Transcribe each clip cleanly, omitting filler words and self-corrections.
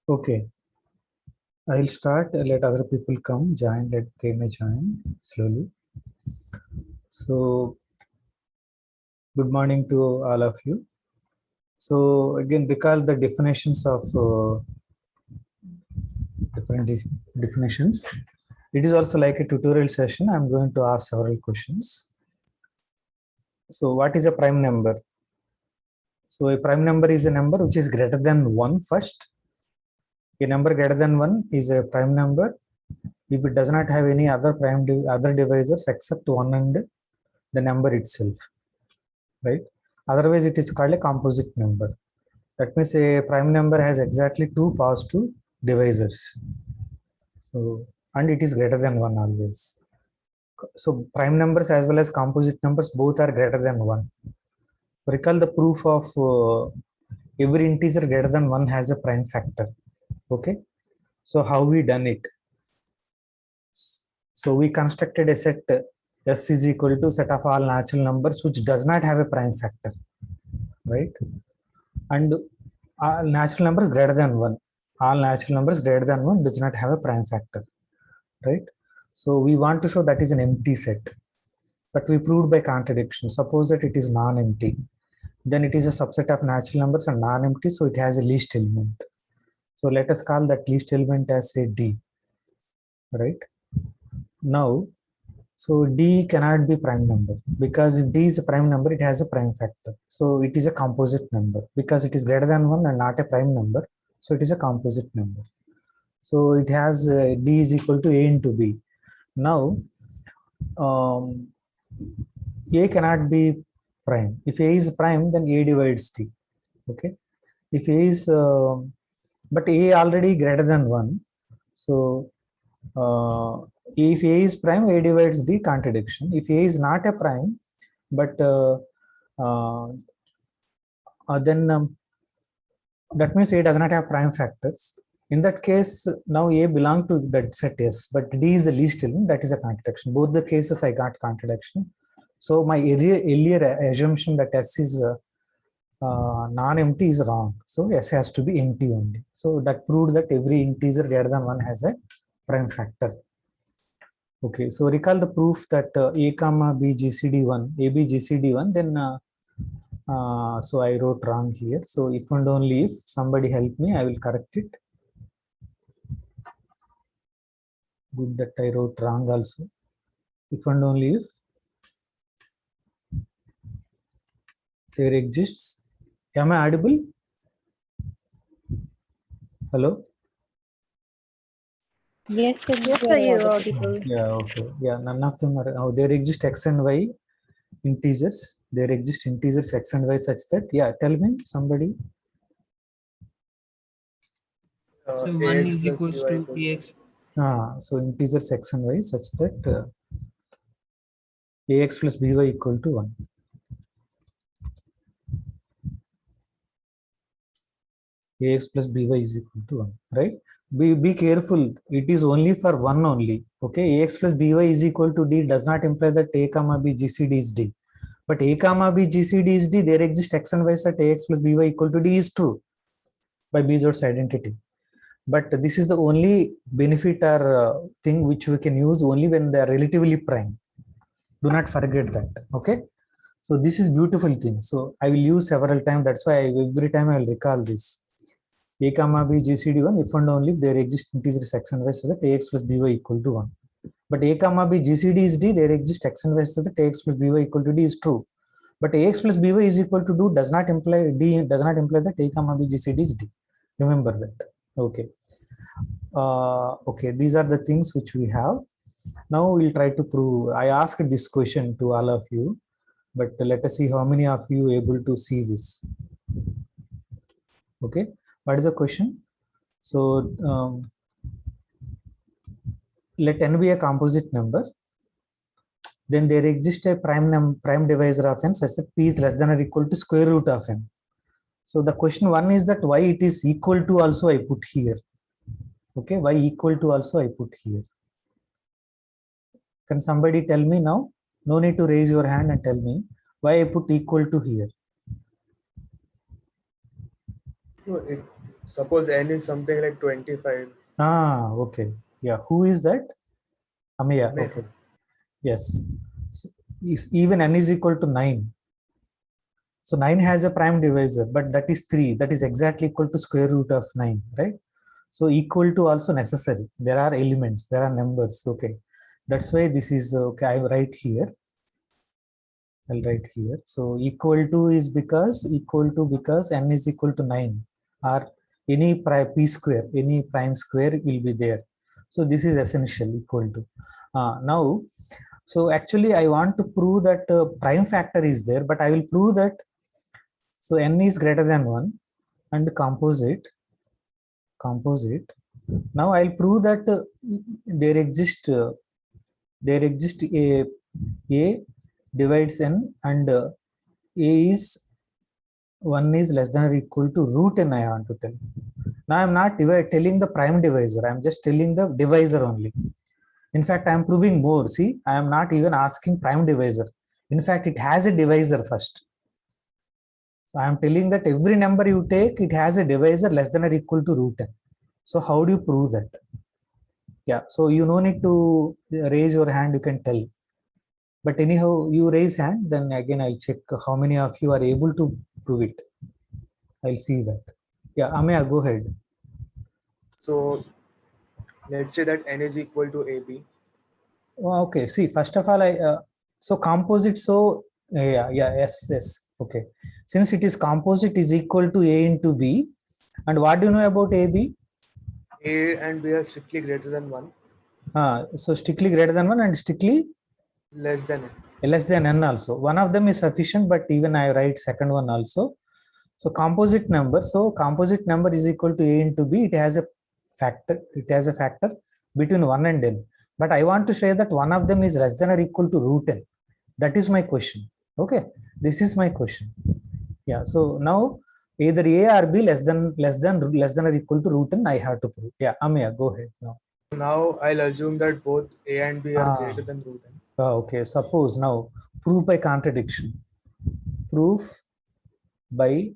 Okay, I'll start. Let other people come, join. Let they may join slowly. So, good morning to all of you. So, again, recall the definitions of different definitions. It is also like a tutorial session. I'm going to ask several questions. So, what is a prime number? So, a prime number is a number which is greater than 1 first. A number greater than 1 is a prime number if it does not have any other other divisors except 1 and the number itself, right? Otherwise, it is called a composite number. That means a prime number has exactly 2 positive divisors. So, and it is greater than 1 always. So, prime numbers as well as composite numbers both are greater than 1. Recall the proof of every integer greater than 1 has a prime factor. Okay. So, how we done it? So, we constructed a set S is equal to set of all natural numbers which does not have a prime factor, right? And natural numbers greater than 1. All natural numbers greater than 1 does not have a prime factor, right? So we want to show that is an empty set, but we proved by contradiction. Suppose that it is non-empty, then it is a subset of natural numbers and non-empty, so it has a least element. So let us call that least element as a D, right? Now, so D cannot be prime number because if D is a prime number, it has a prime factor. So it is a composite number because it is greater than 1 and not a prime number. So it is a composite number. So it has D is equal to A into B. Now, A cannot be prime. If A is prime, then A divides D. Okay. If A is, but A already greater than 1. So, if A is prime, A divides D, contradiction. If A is not a prime, but then that means A does not have prime factors. In that case, now A belongs to that set S, but D is the least element, that is a contradiction. Both the cases I got contradiction. So my earlier assumption that S is non-empty is wrong. So S has to be empty only. So that proved that every integer greater than 1 has a prime factor. Okay, so recall the proof that A comma B GCD1, AB GCD1, then so I wrote wrong here. So if and only if somebody help me, I will correct it. Good that I wrote wrong also. If and only if there exists. Am I audible? Hello? Yes, sir. Yes, sir, you are audible. Yeah, okay. Yeah, none of them are. Oh, there exist X and Y integers. There exist integers X and Y such that, yeah, tell me, somebody. So 1 is equals to AX. So integers X and Y such that AX plus BY equal to 1. AX plus BY is equal to 1, right? Be careful. It is only for 1 only. Okay, AX plus BY is equal to D does not imply that A comma B GCD is D. But A comma B GCD is D, there exists X and Y set AX plus BY equal to D is true by Bezoart's identity. But this is the only benefit or thing which we can use only when they are relatively prime. Do not forget that. Okay. So this is beautiful thing. So I will use several times. That's why every time I will recall this. A comma B GCD1 if and only if there exist integers X and Y so that AX plus BY equal to 1. But A comma B GCD is D, there exist X and Y so that AX plus BY equal to D is true. But AX plus BY is equal to D does not imply that A comma B GCD is D. Remember that. Okay. Okay, these are the things which we have. Now we'll try to prove. I asked this question to all of you, but let us see how many of you able to see this. Okay, what is the question? So let n be a composite number. Then there exists a prime divisor of n such that p is less than or equal to square root of n. So the question one is that why it is equal to also I put here. Okay, why equal to also I put here. Can somebody tell me now? No need to raise your hand and tell me why I put equal to here. Suppose n is something like 25. Okay. Yeah. Who is that? Amiya. Ameya. Okay. Yes. So even n is equal to 9. So 9 has a prime divisor, but that is 3. That is exactly equal to square root of 9, right? So equal to also necessary. There are elements, there are numbers. Okay. That's why this is okay. I write here. I'll write here. So equal to is because n is equal to 9, or any p square, any prime square will be there. So this is essential equal to. Now, so actually I want to prove that prime factor is there, but I will prove that. So n is greater than 1 and composite. Now I'll prove that there exists a divides n, and a is 1 is less than or equal to root n. I want to tell. Now I'm not telling the prime divisor. I'm just telling the divisor only. In fact, I'm proving more. See, I am not even asking prime divisor. In fact, it has a divisor first. So I am telling that every number you take, it has a divisor less than or equal to root n. So how do you prove that? Yeah, so you no need to raise your hand, you can tell. But anyhow, you raise hand, then again I'll check how many of you are able to prove it. I'll see that. Yeah, Ameya, go ahead. So let's say that n is equal to AB. Okay, see, first of all, so composite, so yes, okay. Since it is composite is equal to A into B, and what do you know about AB? A and B are strictly greater than 1. So strictly greater than 1 and strictly less than n. Less than n also. One of them is sufficient, but even I write second one also. So composite number. So composite number is equal to A into B. It has a factor. It has a factor between 1 and n. But I want to say that one of them is less than or equal to root n. That is my question. Okay. This is my question. Yeah. So now either A or B less than or equal to root n. I have to prove. Yeah. Ameya, go ahead now. Now I'll assume that both A and B are greater than root n. Okay. Suppose now proof by contradiction. Proof by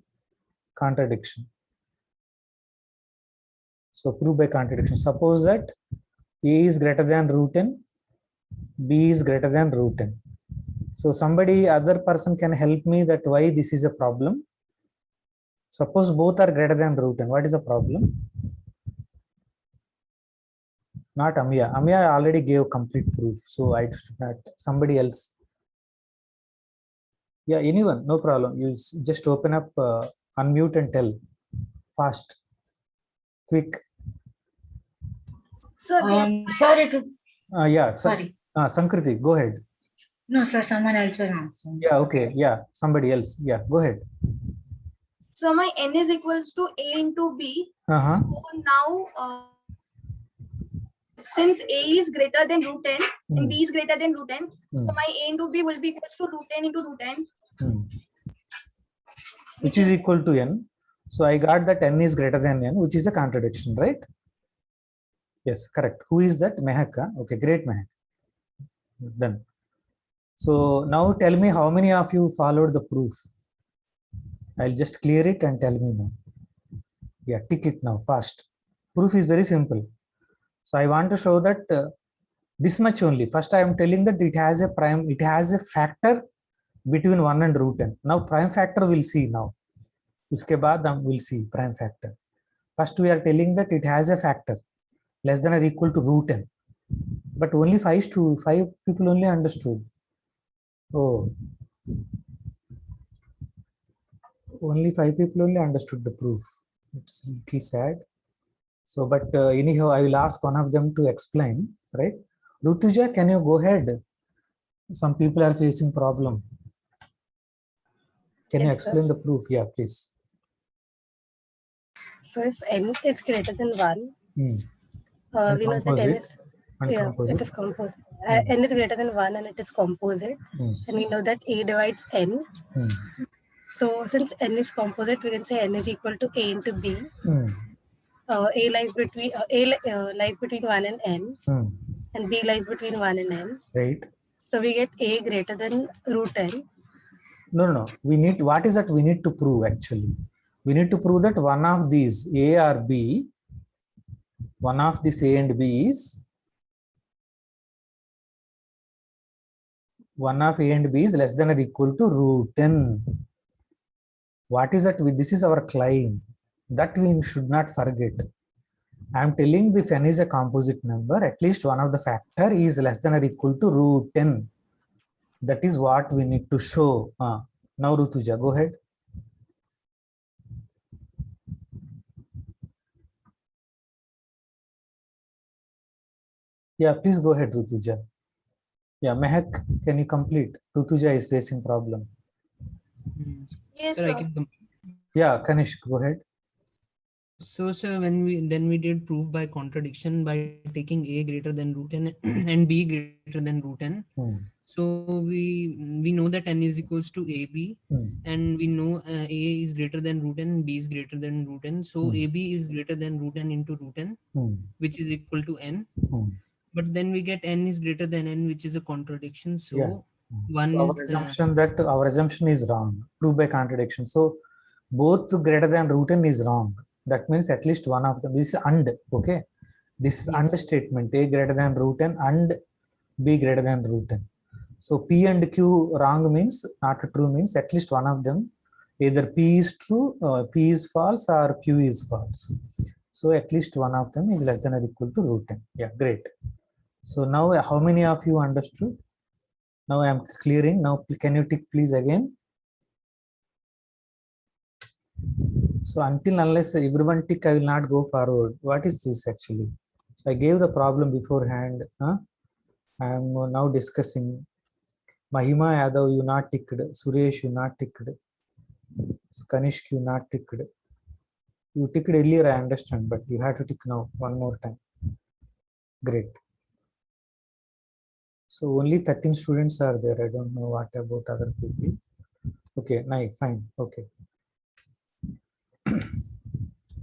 contradiction. So proof by contradiction. Suppose that A is greater than root n, B is greater than root n. So somebody, other person can help me that why this is a problem. Suppose both are greater than root n. What is the problem? Not Amiya. Amiya already gave complete proof. So I should not. Somebody else. Yeah, anyone, no problem. You just open up, unmute and tell. Fast. Quick. Sorry to. Yeah. Sorry. Sankriti, go ahead. No, sir. Someone else will answer. Yeah. Okay. Yeah. Somebody else. Yeah. Go ahead. So my n is equals to A into B. So now, since A is greater than root n and B is greater than root n, so my A into B will be equals to root n into root n. Which is equal to n. So I got that n is greater than n, which is a contradiction, right? Yes, correct. Who is that? Mehak. Okay, great, Mehak. Done. So now tell me how many of you followed the proof. I'll just clear it and tell me now. Yeah, tick it now fast. Proof is very simple. So I want to show that this much only. First, I am telling that it has a prime, it has a factor between 1 and root n. Now prime factor we'll see now. Uske baad we'll see prime factor. First, we are telling that it has a factor less than or equal to root n. But only 5 people only understood. Oh. Only 5 people only understood the proof. It's a little sad. So, but anyhow, I will ask one of them to explain, right? Rutuja, can you go ahead? Some people are facing problem. Can you explain the proof? Yeah, please. So if n is greater than 1, we know that n is, it is composite. N is greater than 1 and it is composite. And we know that A divides n. So since n is composite, we can say n is equal to A into B. A lies between lies between 1 and n, and B lies between 1 and n. Right. So we get A greater than root n. No. We need, what is that we need to prove actually? We need to prove that one of these A or B, one of this A and B is, one of A and B is less than or equal to root n. What is that? This is our claim. That we should not forget. I am telling if n is a composite number, at least one of the factor is less than or equal to root n. That is what we need to show. Now Rutuja, go ahead. Yeah, please go ahead, Rutuja. Yeah, Mehak, can you complete? Rutuja is facing problem. Yes, Sir, I sir. can complete. Yeah, Kanishk, go ahead. So, sir, when we did proof by contradiction by taking a greater than root n and b greater than root n. So we know that n is equals to ab, and we know a is greater than root n, b is greater than root n. So ab is greater than root n into root n, which is equal to n. But then we get n is greater than n, which is a contradiction. So Yeah. one So is our assumption is wrong. Prove by contradiction. So both greater than root n is wrong. That means at least one of them. This is and. Okay. This is Yes. and statement. A greater than root n and b greater than root n. So P and Q wrong means not true means at least one of them. Either P is true, P is false, or Q is false. So at least one of them is less than or equal to root n. Yeah, great. So now how many of you understood? Now I am clearing. Now can you tick please again? So until unless everyone tick, I will not go forward. What is this actually? So I gave the problem beforehand. I am now discussing. Mahima Yadav, you not ticked. Suresh, you not ticked. Kanishk, you not ticked. You ticked earlier, I understand, but you have to tick now one more time. Great. So only 13 students are there. I don't know what about other people. Okay, nice, fine. Okay.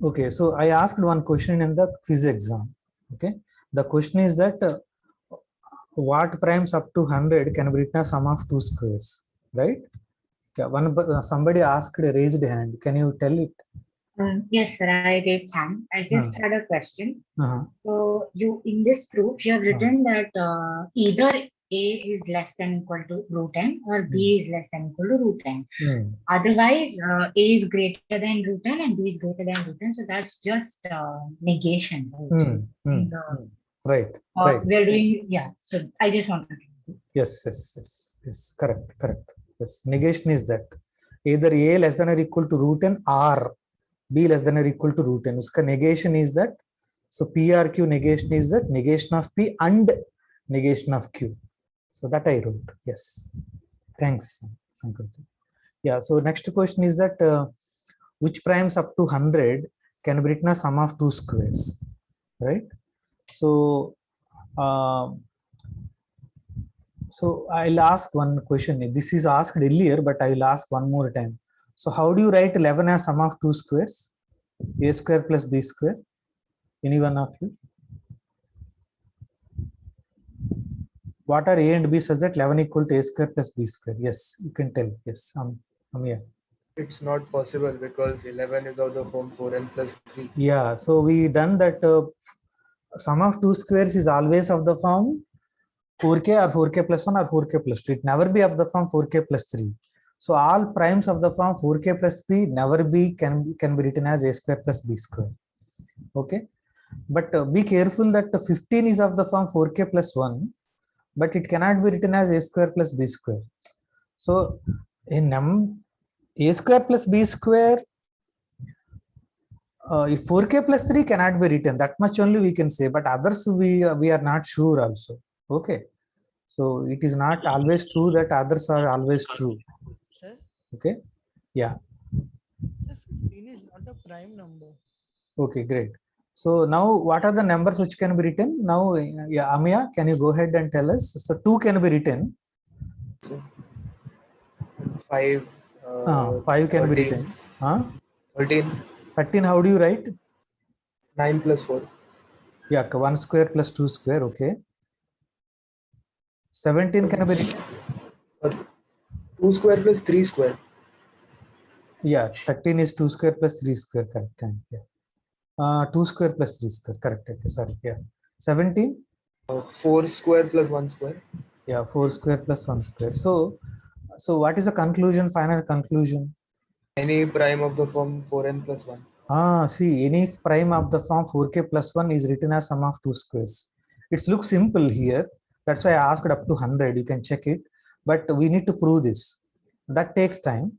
Okay, so I asked one question in the quiz exam. Okay, the question is that what primes up to 100 can be written as sum of two squares, right? Yeah, somebody asked a raised hand. Can you tell it? Yes, sir. I raised hand. I just had a question. So you in this proof you have written that either a is less than equal to root n or b is less than equal to root n. Otherwise, a is greater than root n and b is greater than root n. So that's just negation. Right. We're doing, yeah. So I just wanted to. Yes. Correct. Yes. Negation is that either a less than or equal to root n or b less than or equal to root n. Uska negation is that. So PRQ negation is that negation of p and negation of q. So that I wrote. Yes. Thanks, Sankirti. Yeah. So next question is that which primes up to 100 can be written as sum of two squares, right? So I'll ask one question. This is asked earlier, but I will ask one more time. So how do you write 11 as sum of two squares? A square plus b square. Any one of you? What are a and b such that 11 equal to a square plus b square? Yes, you can tell. Yes, Amir. It's not possible because 11 is of the form 4n plus 3. Yeah, so we done that sum of two squares is always of the form 4k or 4k plus 1 or 4k plus 2. It never be of the form 4k plus 3. So all primes of the form 4k plus b never be can be written as a square plus b square. Okay, but be careful that 15 is of the form 4k plus 1, but it cannot be written as a square plus b square. So in a square plus b square, if 4k plus 3 cannot be written, that much only we can say, but others we are not sure also. Okay, so it is not always true that others are always true. Sir? Okay, yeah. Sir, 15 is not a prime number. Okay, great. So now what are the numbers which can be written? Now, yeah, Amya, can you go ahead and tell us? So 2 can be written. 5. 5 can 13. be written. 13. 13, how do you write? 9 plus 4. Yeah, 1 square plus 2 square. Okay. 17 can be written. 2 square plus 3 square. Yeah, 13 is 2 square plus 3 square, correct. Thank you. 2 square plus 3 square, correct. Okay, sorry. Yeah. 17? 4 square plus 1 square. Yeah, 4 square plus 1 square. So what is the conclusion, final conclusion? Any prime of the form 4n plus 1. See, any prime of the form 4k plus 1 is written as sum of two squares. It looks simple here. That's why I asked up to 100. You can check it. But we need to prove this. That takes time.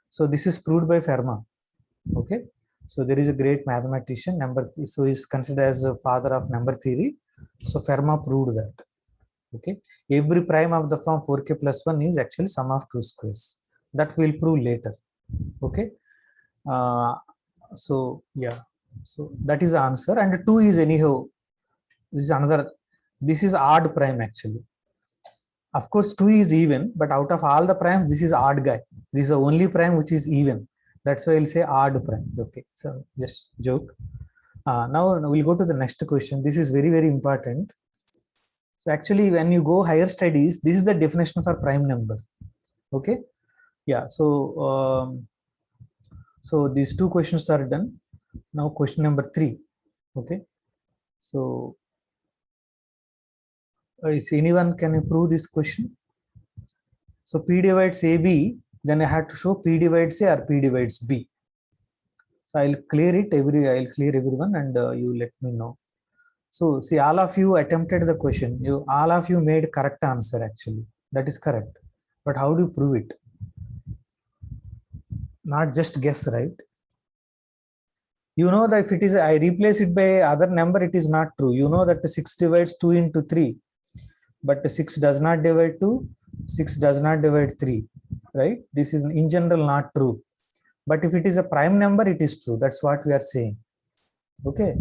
So this is proved by Fermat. Okay. So there is a great mathematician, so he is considered as a father of number theory. So Fermat proved that. Okay. Every prime of the form 4k plus 1 is actually sum of two squares. That we'll prove later. Okay. So yeah, so that is the answer, and 2 is anyhow, this is odd prime actually. Of course 2 is even, but out of all the primes this is odd guy. This is the only prime which is even. That's why I'll say odd prime. Okay, so just joke. Now we'll go to the next question. This is very, very important. So actually when you go higher studies, this is the definition for prime number. Okay, yeah, so so these two questions are done. Now question number 3. Okay, so is anyone can prove this question? So P divides AB, then I had to show P divides A or P divides B. So I'll clear everyone, and you let me know. So see, all of you attempted the question. All of you made correct answer actually. That is correct. But how do you prove it? Not just guess, right? You know that if it is, I replace it by other number, it is not true. You know that 6 divides 2 into 3, but 6 does not divide 2, 6 does not divide 3, right? This is in general not true. But if it is a prime number, it is true. That's what we are saying. Okay.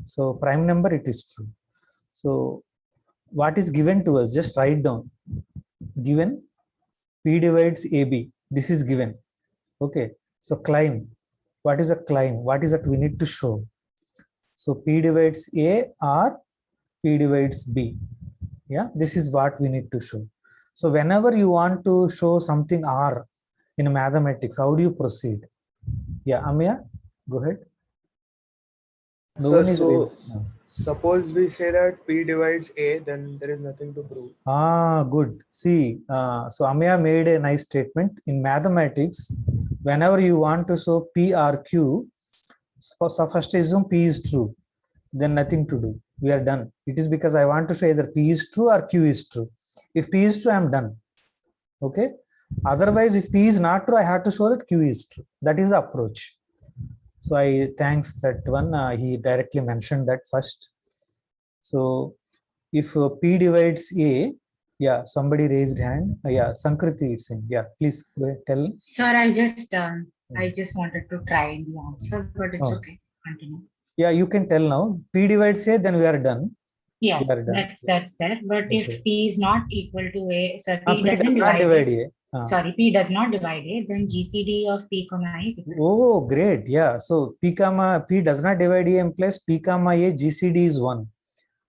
So prime number, it is true. So what is given to us? Just write down. Given P divides AB. This is given. Okay. So climb. What is a climb? What is that we need to show? So P divides A or P divides B. Yeah, this is what we need to show. So whenever you want to show something R in mathematics, how do you proceed? Yeah, Amya, go ahead. No one is raised. No. Suppose we say that P divides A, then there is nothing to prove. Good. See, so Amya made a nice statement. In mathematics, whenever you want to show P or Q, so first assume P is true, then nothing to do. We are done. It is because I want to show either P is true or Q is true. If P is true, I am done. Okay. Otherwise, if P is not true, I have to show that Q is true. That is the approach. So I thanks that one. He directly mentioned that first. So if P divides A, yeah, somebody raised hand. Yeah, Sankriti is saying. Yeah, please go ahead, tell. Sir, I just wanted to try the answer, but it's okay. Continue. Yeah, you can tell now. P divides A, then we are done. Yes, done. that's there. But Okay. if P is not equal to A, so P does not divide A. Sorry, P does not divide A, then GCD of P comma is equal. Oh, great. Yeah. So P does not divide A implies P comma A GCD is 1.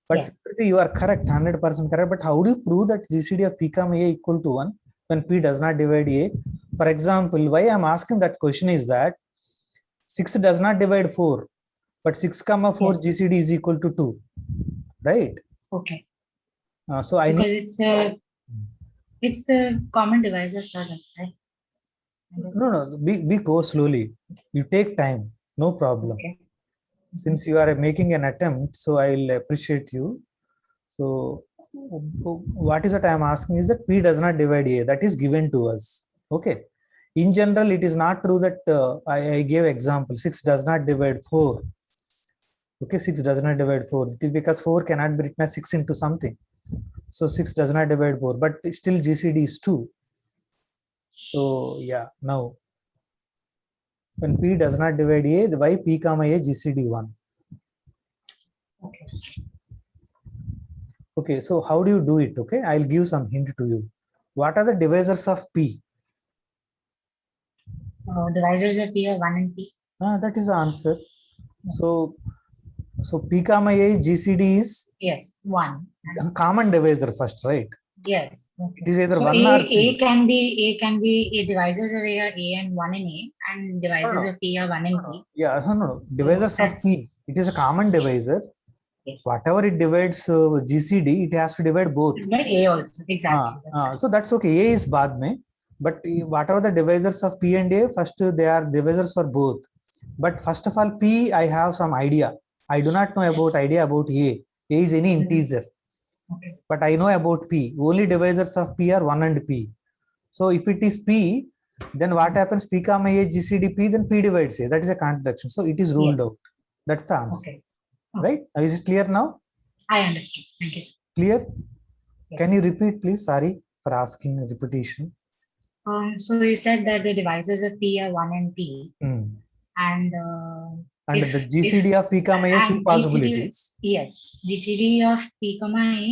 But Yes. you are correct, 100% correct. But how do you prove that GCD of P comma A equal to 1 when P does not divide A? For example, why I'm asking that question is that 6 does not divide 4, but 6 comma 4 Yes. GCD is equal to 2, right? Okay. So I Because need it's the common divisor, sir, right? no, we go slowly. You take time, no problem. Okay. Since you are making an attempt, so I'll appreciate you. So what is that I am asking is that P does not divide A. That is given to us. Okay. In general, it is not true that I gave example 6 does not divide 4. Okay, 6 does not divide 4. It is because 4 cannot be written as 6 into something. So 6 does not divide 4, but still GCD is 2. So yeah, now when P does not divide A, why P comma A GCD 1? Okay. Okay, so how do you do it? Okay, I'll give some hint to you. What are the divisors of P? Divisors of P are 1 and P. That is the answer. So P comma A GCD is Yes, 1. common divisor first, right? Yes. It is either So 1 A, or A P. can be a divisors of A are A and 1 in A, and divisors of P are 1 in P. Yeah, no. So Divisors of P. that's- It is a common divisor. Yes. Whatever it divides GCD, it has to divide both. But A also, exactly. So that's okay. A is baad mein, but whatever the divisors of P and A, first they are divisors for both. But first of all, P, I have some idea. I do not know about idea about A. A is any integer. Okay. But I know about P. Only divisors of P are 1 and P. So if it is P, then what happens? P comma A GCD P, then P divides A. That is a contradiction. So it is ruled Yes. out. That's the answer. Okay. Right? Is it clear now? I understood. Thank you. Clear? Yes. Can you repeat, please? Sorry for asking a repetition. So you said that the divisors of P are 1 and P, Mm. and And if- the GCD of P comma A, two and possibilities. yes, GCD of P comma A,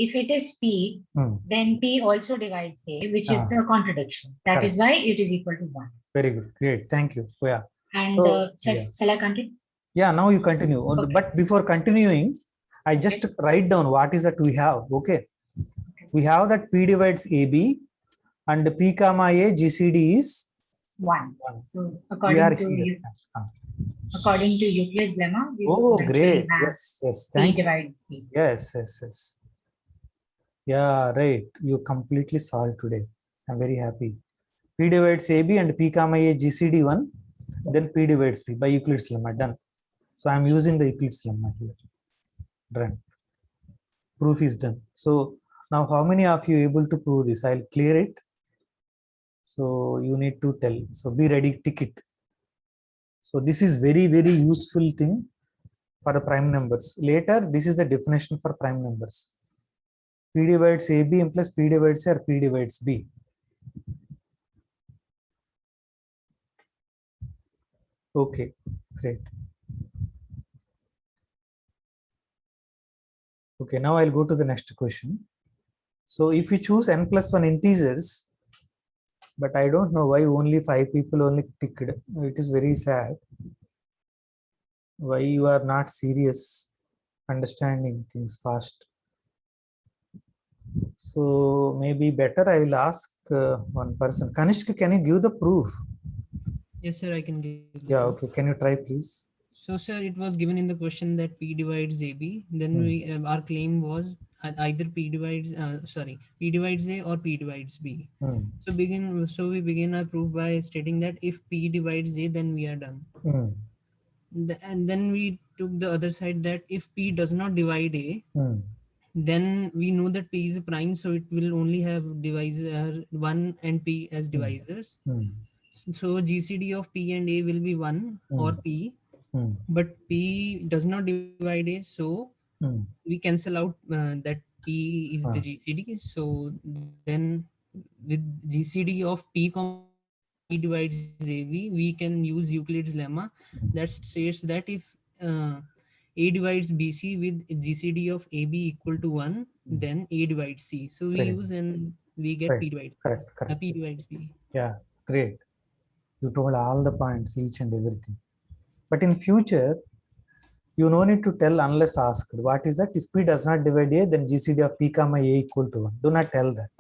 if it is P, Mm. then P also divides A, which is Ah. a contradiction. That is why it is equal to 1. Very good. Great. Thank you. Yeah. And So, yeah. shall I continue? Yeah, now you continue. Okay. But before continuing, I just write down what is that we have. Okay. We have that P divides AB and P comma A GCD is 1. 1. So We are according to here. according to Euclid's lemma, we Oh, eventually great. have Yes, yes. P Thank you. divides P. Yes, yes, yes. Yeah, right. You completely solved today. I'm very happy. P divides AB and P comma A GCD 1, then P divides P by Euclid's lemma. Done. So I'm using the Euclid's lemma here. Done. Proof is done. So now how many of you able to prove this? I'll clear it. So you need to tell. So be ready, tick it. So this is very, very useful thing for the prime numbers. Later, this is the definition for prime numbers. P divides AB plus P divides A or P divides B. Okay, great. Okay, now I'll go to the next question. So if you choose n plus 1 integers, but I don't know why only 5 people only ticked. It is very sad. Why you are not serious understanding things fast. So maybe better I will ask one person. Kanishka, can you give the proof? Yes, sir, I can give. Yeah, okay. Can you try, please? So, sir, it was given in the question that P divides AB. Then we our claim was either P divides P divides A or P divides B. So we begin our proof by stating that if P divides A, then we are done. And then we took the other side that if P does not divide A, then we know that P is a prime, so it will only have divisor 1 and P as divisors. So GCD of P and A will be 1 or P, but P does not divide A, so we cancel out that P is the GCD. So then with GCD of P divides AB, we can use Euclid's lemma that states that if A divides BC with GCD of AB equal to 1, then A divides C. So we use and we get P divides. Correct. P divides B. Yeah, great. You told all the points, each and everything. But in future, you no need to tell unless asked. What is that? If P does not divide A, then GCD of P comma A equal to 1. Do not tell that.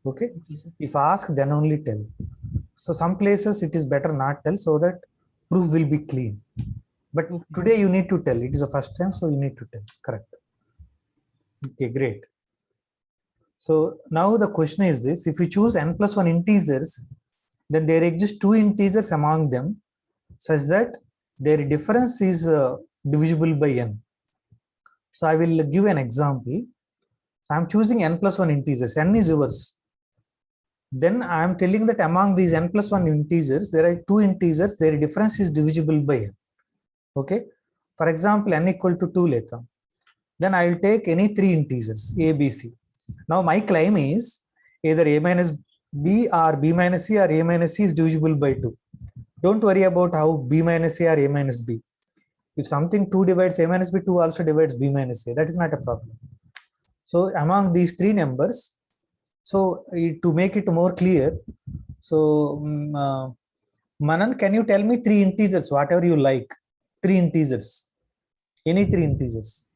Okay? If asked, then only tell. So some places it is better not tell so that proof will be clean. But today you need to tell. It is the first time, so you need to tell. Correct. Okay, great. So now the question is this: if you choose n plus 1 integers, then there exist 2 integers among them, such that their difference is divisible by n. So I will give an example. So I am choosing n plus 1 integers. N is yours. Then I am telling that among these n plus 1 integers, there are 2 integers. Their difference is divisible by n. Okay. For example, n equal to 2 leta. Then I will take any 3 integers a, b, c. Now my claim is either a minus b or b minus c or a minus c is divisible by 2. Don't worry about how b minus a or a minus b. If something 2 divides a minus b, 2 also divides b minus a. That is not a problem. So among these 3 numbers, so to make it more clear, so Manan, can you tell me 3 integers, whatever you like? 3 integers. Any 3 integers.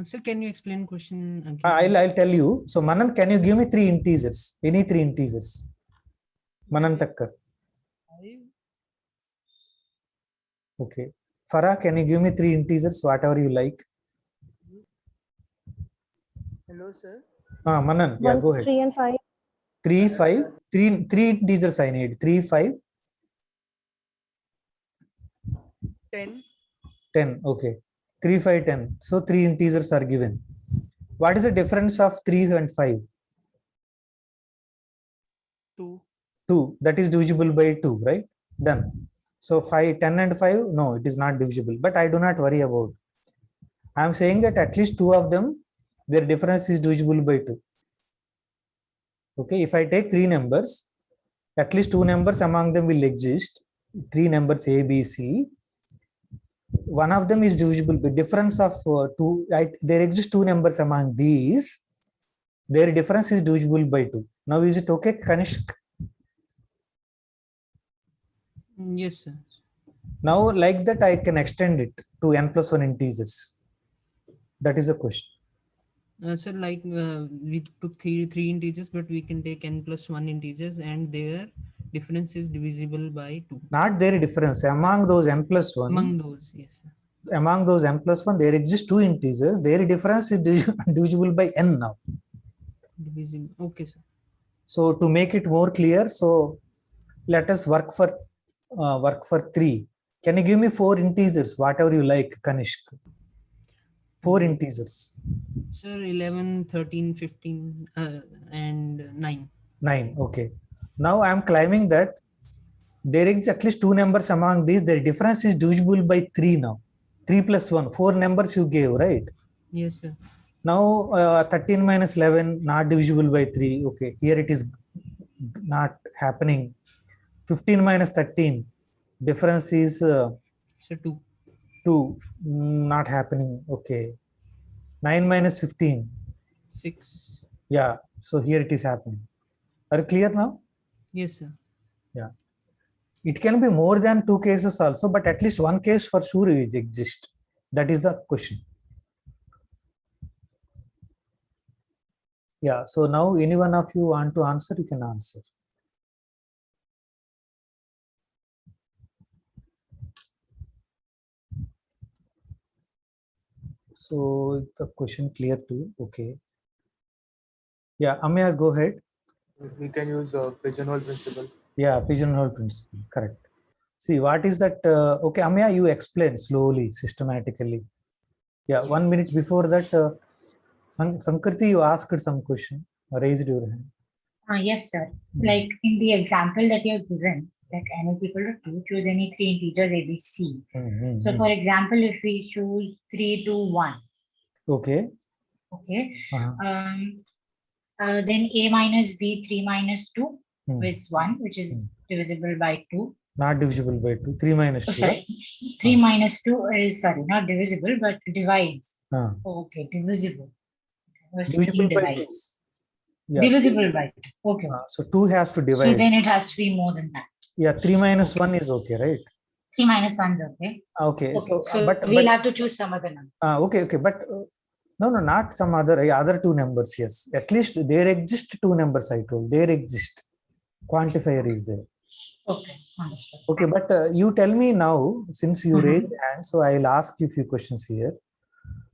Sir, can you explain question again? I'll tell you. So Manan, can you give me 3 integers? Any 3 integers? Manan Takkar. 5, Okay. Farah, can you give me 3 integers? Whatever you like. hello sir, Manan, yeah, 1, go ahead. 3 and 5. 3, 5. 3 integers I need. 3, 5, 10, 10. Okay. 3, 5, 10. So 3 integers are given. What is the difference of 3 and 5? 2, 2. That is divisible by 2, right? Done. So 5, 10 and 5, no, it is not divisible. But I do not worry about. I am saying that at least 2 of them, their difference is divisible by 2. Okay, if I take 3 numbers, at least 2 numbers among them will exist. 3 numbers A, B, C. One of them is divisible by difference of 2. There exist 2 numbers among these. Their difference is divisible by 2. Now is it okay, Kanishk? Yes, sir. Now like that I can extend it to n plus 1 integers. That is a question. Sir, like we took three integers, but we can take n plus 1 integers and their difference is divisible by 2. Not their difference. Among those n plus 1. Among those, yes, sir. Among those n plus 1, there exist 2 integers. Their difference is divisible by n now. Divisible. Okay, sir. So to make it more clear, so let us work for 3. Can you give me 4 integers, whatever you like, Kanishk? 4 integers. Sir, 11, 13, 15, and 9. 9. Okay. Now I am claiming that there is at least 2 numbers among these. Their difference is divisible by 3 now. 3 plus 1. 4 numbers you gave, right? Yes, sir. Now 13 minus 11 not divisible by 3. Okay. Here it is not happening. 15 minus 13. Difference is So 2. 2. Not happening. Okay. 9 minus 15. 6. Yeah. So here it is happening. Are you clear now? Yes, sir. Yeah. It can be more than 2 cases also, but at least one case for sure will exist. That is the question. Yeah. So now any one of you want to answer, you can answer. So the question clear too. Okay. Yeah, Amya, go ahead. We can use pigeonhole principle. Yeah, pigeonhole principle. Correct. See, what is that? Okay, Amya, you explain slowly, systematically. Yeah, 1 minute before that, Sankirti, you asked some question. Raised your hand. Yes, sir. Like in the example that you have given, that n is equal to 2, choose any 3 integers A, B, C. So for example, if we choose 3, 2, 1. Okay. Okay. Then A minus B, 3 minus 2 is 1, which is divisible by 2. Not divisible by 2. 3 minus 2. Sorry. 3 minus 2 is, sorry, not divisible, but divides. Ah. Okay, divisible. Divisible by 2. Yeah. Divisible by 2. Okay. So 2 has to divide. So then it has to be more than that. Yeah, 3 minus 1 is okay, right? 3 minus 1 is okay. Okay. So but we'll have to choose some other number. Okay, but no, not some other 2 numbers. Yes, at least there exist 2 numbers. I told there exist. Quantifier is there. Okay, understood. Okay, but you tell me now, since you raised hand, so I'll ask you a few questions here.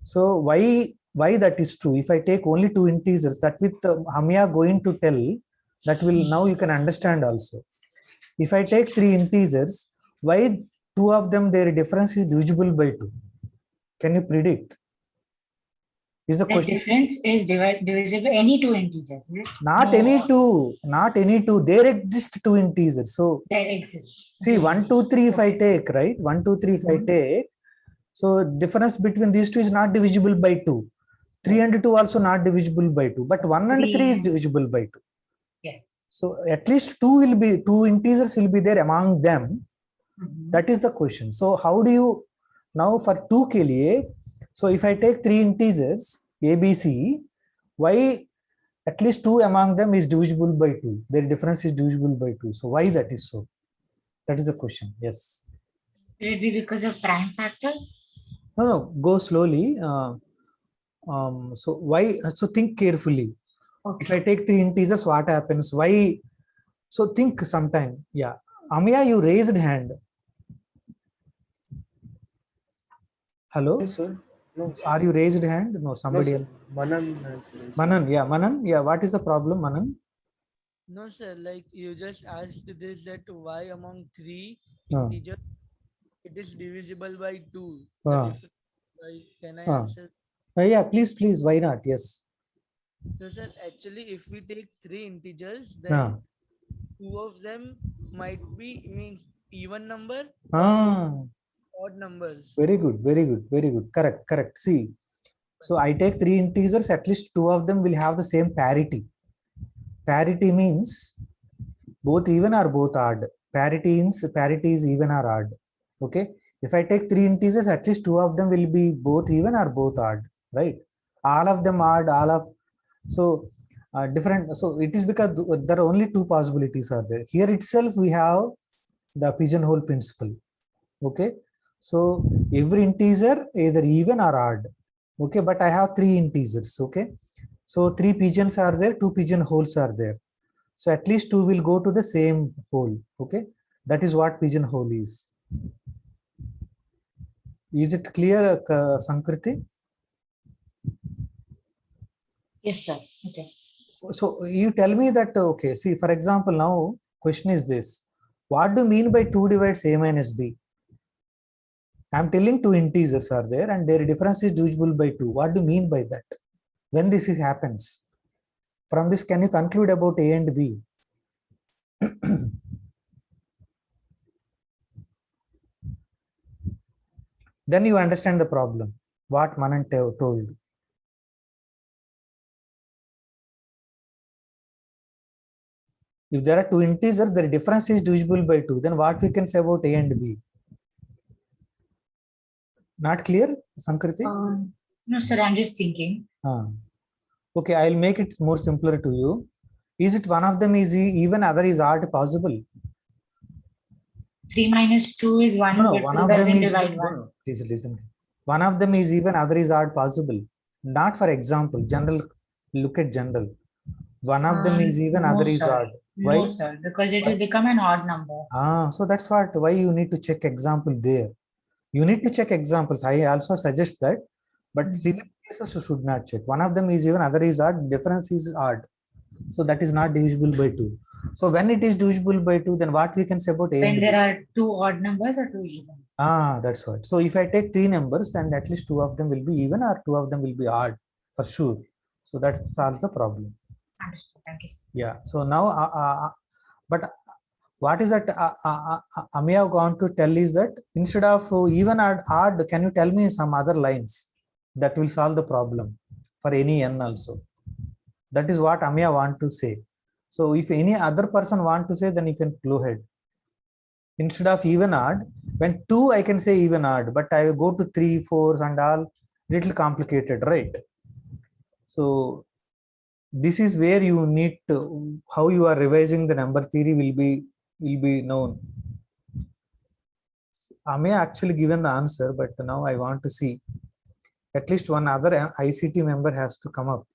So why that is true? If I take only 2 integers, that with Hamya going to tell, that will now you can understand also. If I take 3 integers, why 2 of them their difference is divisible by 2? Can you predict? Is the question? Difference is divisible any 2 integers. Right? Not any two. There exist 2 integers. So there exists. see 1, 2, 3 if I take, right? 1, 2, 3 if I take. So difference between these two is not divisible by 2. 3 and 2 also not divisible by 2. But 1 and 3 is divisible by 2. Yes. So at least 2 integers will be there among them. That is the question. So how do you now for 2 ke liye, so if I take 3 integers A, B, C, why at least 2 among them is divisible by 2? Their difference is divisible by 2. So why that is so? That is the question. Yes. Will it be because of prime factor? No, go slowly. So why? So think carefully. Okay. If I take 3 integers, what happens? Why? So think sometime. Yeah. Amya, you raised hand. Hello? No, sir. No, sir. Are you raised hand? No, somebody No, else. sir. Manan has raised. Manan, yeah, Manan. Yeah, what is the problem, Manan? No, sir. Like you just asked this that why among three Ah. integers it is divisible by 2. Ah. Can I Ah. answer? Yeah, please. Why not? Yes. So, sir, actually, if we take 3 integers, Ah. then 2 of them might be means even number or Ah. odd numbers. Very good. Correct. See, so I take 3 integers, at least 2 of them will have the same parity. Parity means both even or both odd. Parity is even or odd. Okay. If I take 3 integers, at least 2 of them will be both even or both odd, right? All of them odd, so different. So it is because there are only 2 possibilities are there. Here itself we have the pigeonhole principle. Okay. So every integer either even or odd. Okay, but I have 3 integers. Okay. So 3 pigeons are there, 2 pigeonholes are there. So at least 2 will go to the same hole. Okay. That is what pigeonhole is. Is it clear, Sankriti? Yes, sir. Okay. So you tell me that, okay, see, for example, now question is this. What do you mean by 2 divides a minus b? I'm telling 2 integers are there and their difference is divisible by 2. What do you mean by that? When this happens? From this, can you conclude about a and b? Then you understand the problem, what Manan told. If there are 2 integers, their difference is divisible by 2, then what we can say about a and b? Not clear, Sankriti? No, sir, I'm just thinking. Okay, I'll make it more simpler to you. Is it one of them is even, other is odd possible? 3 minus 2 is 1, No, but one 2 of them doesn't is, divide no, 1. no, please listen. One of them is even, other is odd possible. Not for example, general, look at general. One of them is even, No, other is sir. odd. Why? No, sir, because it will become an odd number. So that's why you need to check example there. You need to check examples. I also suggest that, but trivial cases you should not check. One of them is even, other is odd, difference is odd. So that is not divisible by 2. So when it is divisible by 2, then what we can say about a When and there b? are 2 odd numbers or 2 even. That's right. So if I take 3 numbers and at least 2 of them will be even or 2 of them will be odd for sure. So that solves the problem. Understood. Thank you, sir. Yeah. So now, but what is that Amya going to tell is that instead of even or odd, can you tell me some other lines that will solve the problem for any n also? That is what Amya want to say. So if any other person want to say, then you can go ahead. Instead of even odd, when 2 I can say even odd, but I will go to 3, 4 and all, little complicated, right? So this is where you need to, how you are revising the number theory will be known. I may actually given the answer, but now I want to see at least one other ICT member has to come up.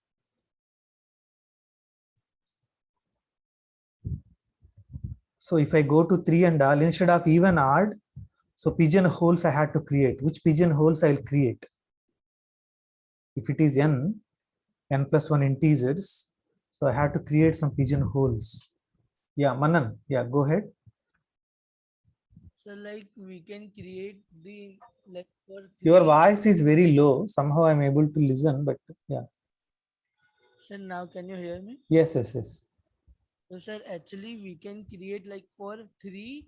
So if I go to 3 and all, instead of even odd, so pigeonholes I had to create. Which pigeonholes I'll create? If it is n plus 1 integers, so I had to create some pigeonholes. Yeah, Manan, yeah, go ahead. So like we can create the like for Your 3. voice is very low. Somehow I'm able to listen, but yeah. Sir, now can you hear me? Yes. So sir, actually we can create like for 3,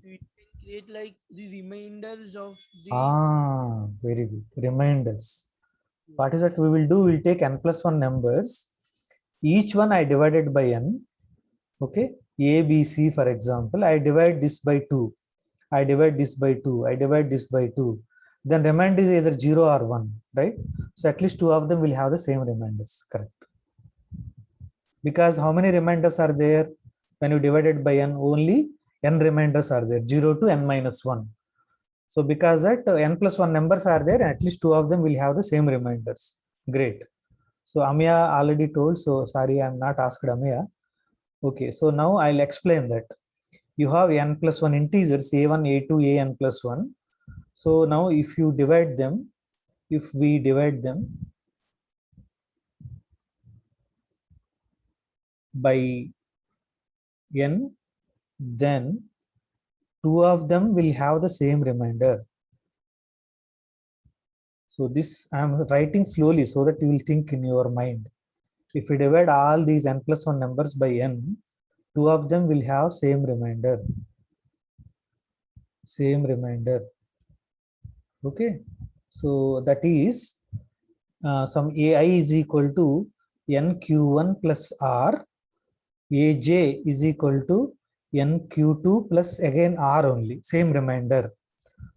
we can create like the remainders of the. Very good. Reminders. What is that we will do? We'll take n plus 1 numbers. Each one I divided by n. Okay. A, B, C, for example, I divide this by 2. I divide this by 2. I divide this by 2. Then remainder is either 0 or 1, right? So at least 2 of them will have the same remainders, correct? Because how many remainders are there? When you divide it by n, only n remainders are there, 0 to n minus 1. So because that n plus 1 numbers are there, at least 2 of them will have the same remainders. Great. So Amya already told, so sorry, I'm not asked Amya. Okay, so now I'll explain that. You have n plus 1 integers, a1, a2, an plus 1. So now if you divide them, if we divide them by n, then two of them will have the same remainder. So this I am writing slowly so that you will think in your mind. If we divide all these n plus 1 numbers by n, two of them will have same remainder. Same remainder. Okay. So that is some ai is equal to nq1 plus r, aj is equal to nq2 plus again r only, same remainder.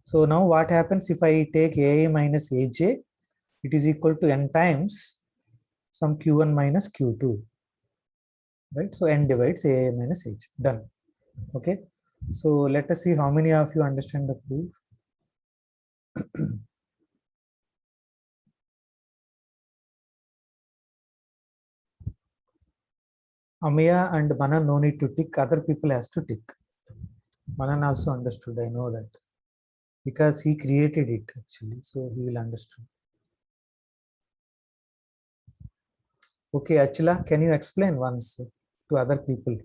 So now what happens if I take ai minus aj, it is equal to n times some q1 minus q2, right? So n divides ai minus aj, done. Okay, so let us see how many of you understand the proof. Amaya and Manan no need to tick, other people has to tick. Manan also understood, I know that, because he created it actually, so he will understand. Okay, Achila, can you explain once to other people?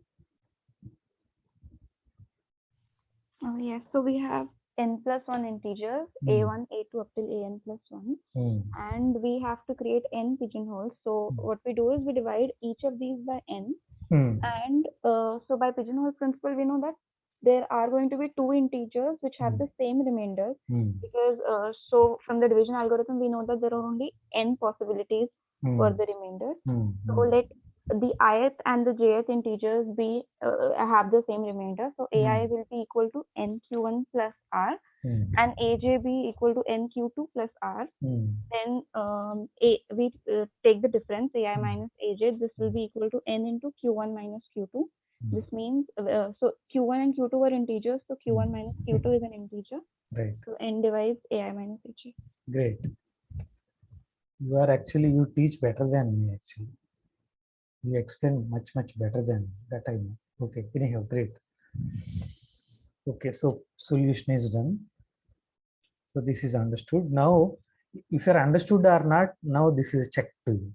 Yes, so we have n plus 1 integers, a1, a2 up till an plus 1. And we have to create n pigeonholes. So what we do is we divide each of these by n. And so by pigeonhole principle, we know that there are going to be two integers which have the same remainder. Because so from the division algorithm, we know that there are only n possibilities for the remainder. So let the ith and the jth integers be have the same remainder. So ai will be equal to nq1 plus r, and aj be equal to nq2 plus r. Then we take the difference, ai minus aj. This will be equal to n into q1 minus q2. This means so q1 and q2 are integers, so q1 minus q2 is an integer. Right. So n divides ai minus aj. Great. You are actually, you teach better than me actually. You explain much better than that I know. Okay, anyhow, great. Okay, so solution is done. So this is understood. Now, if you're understood or not, now this is checked to you.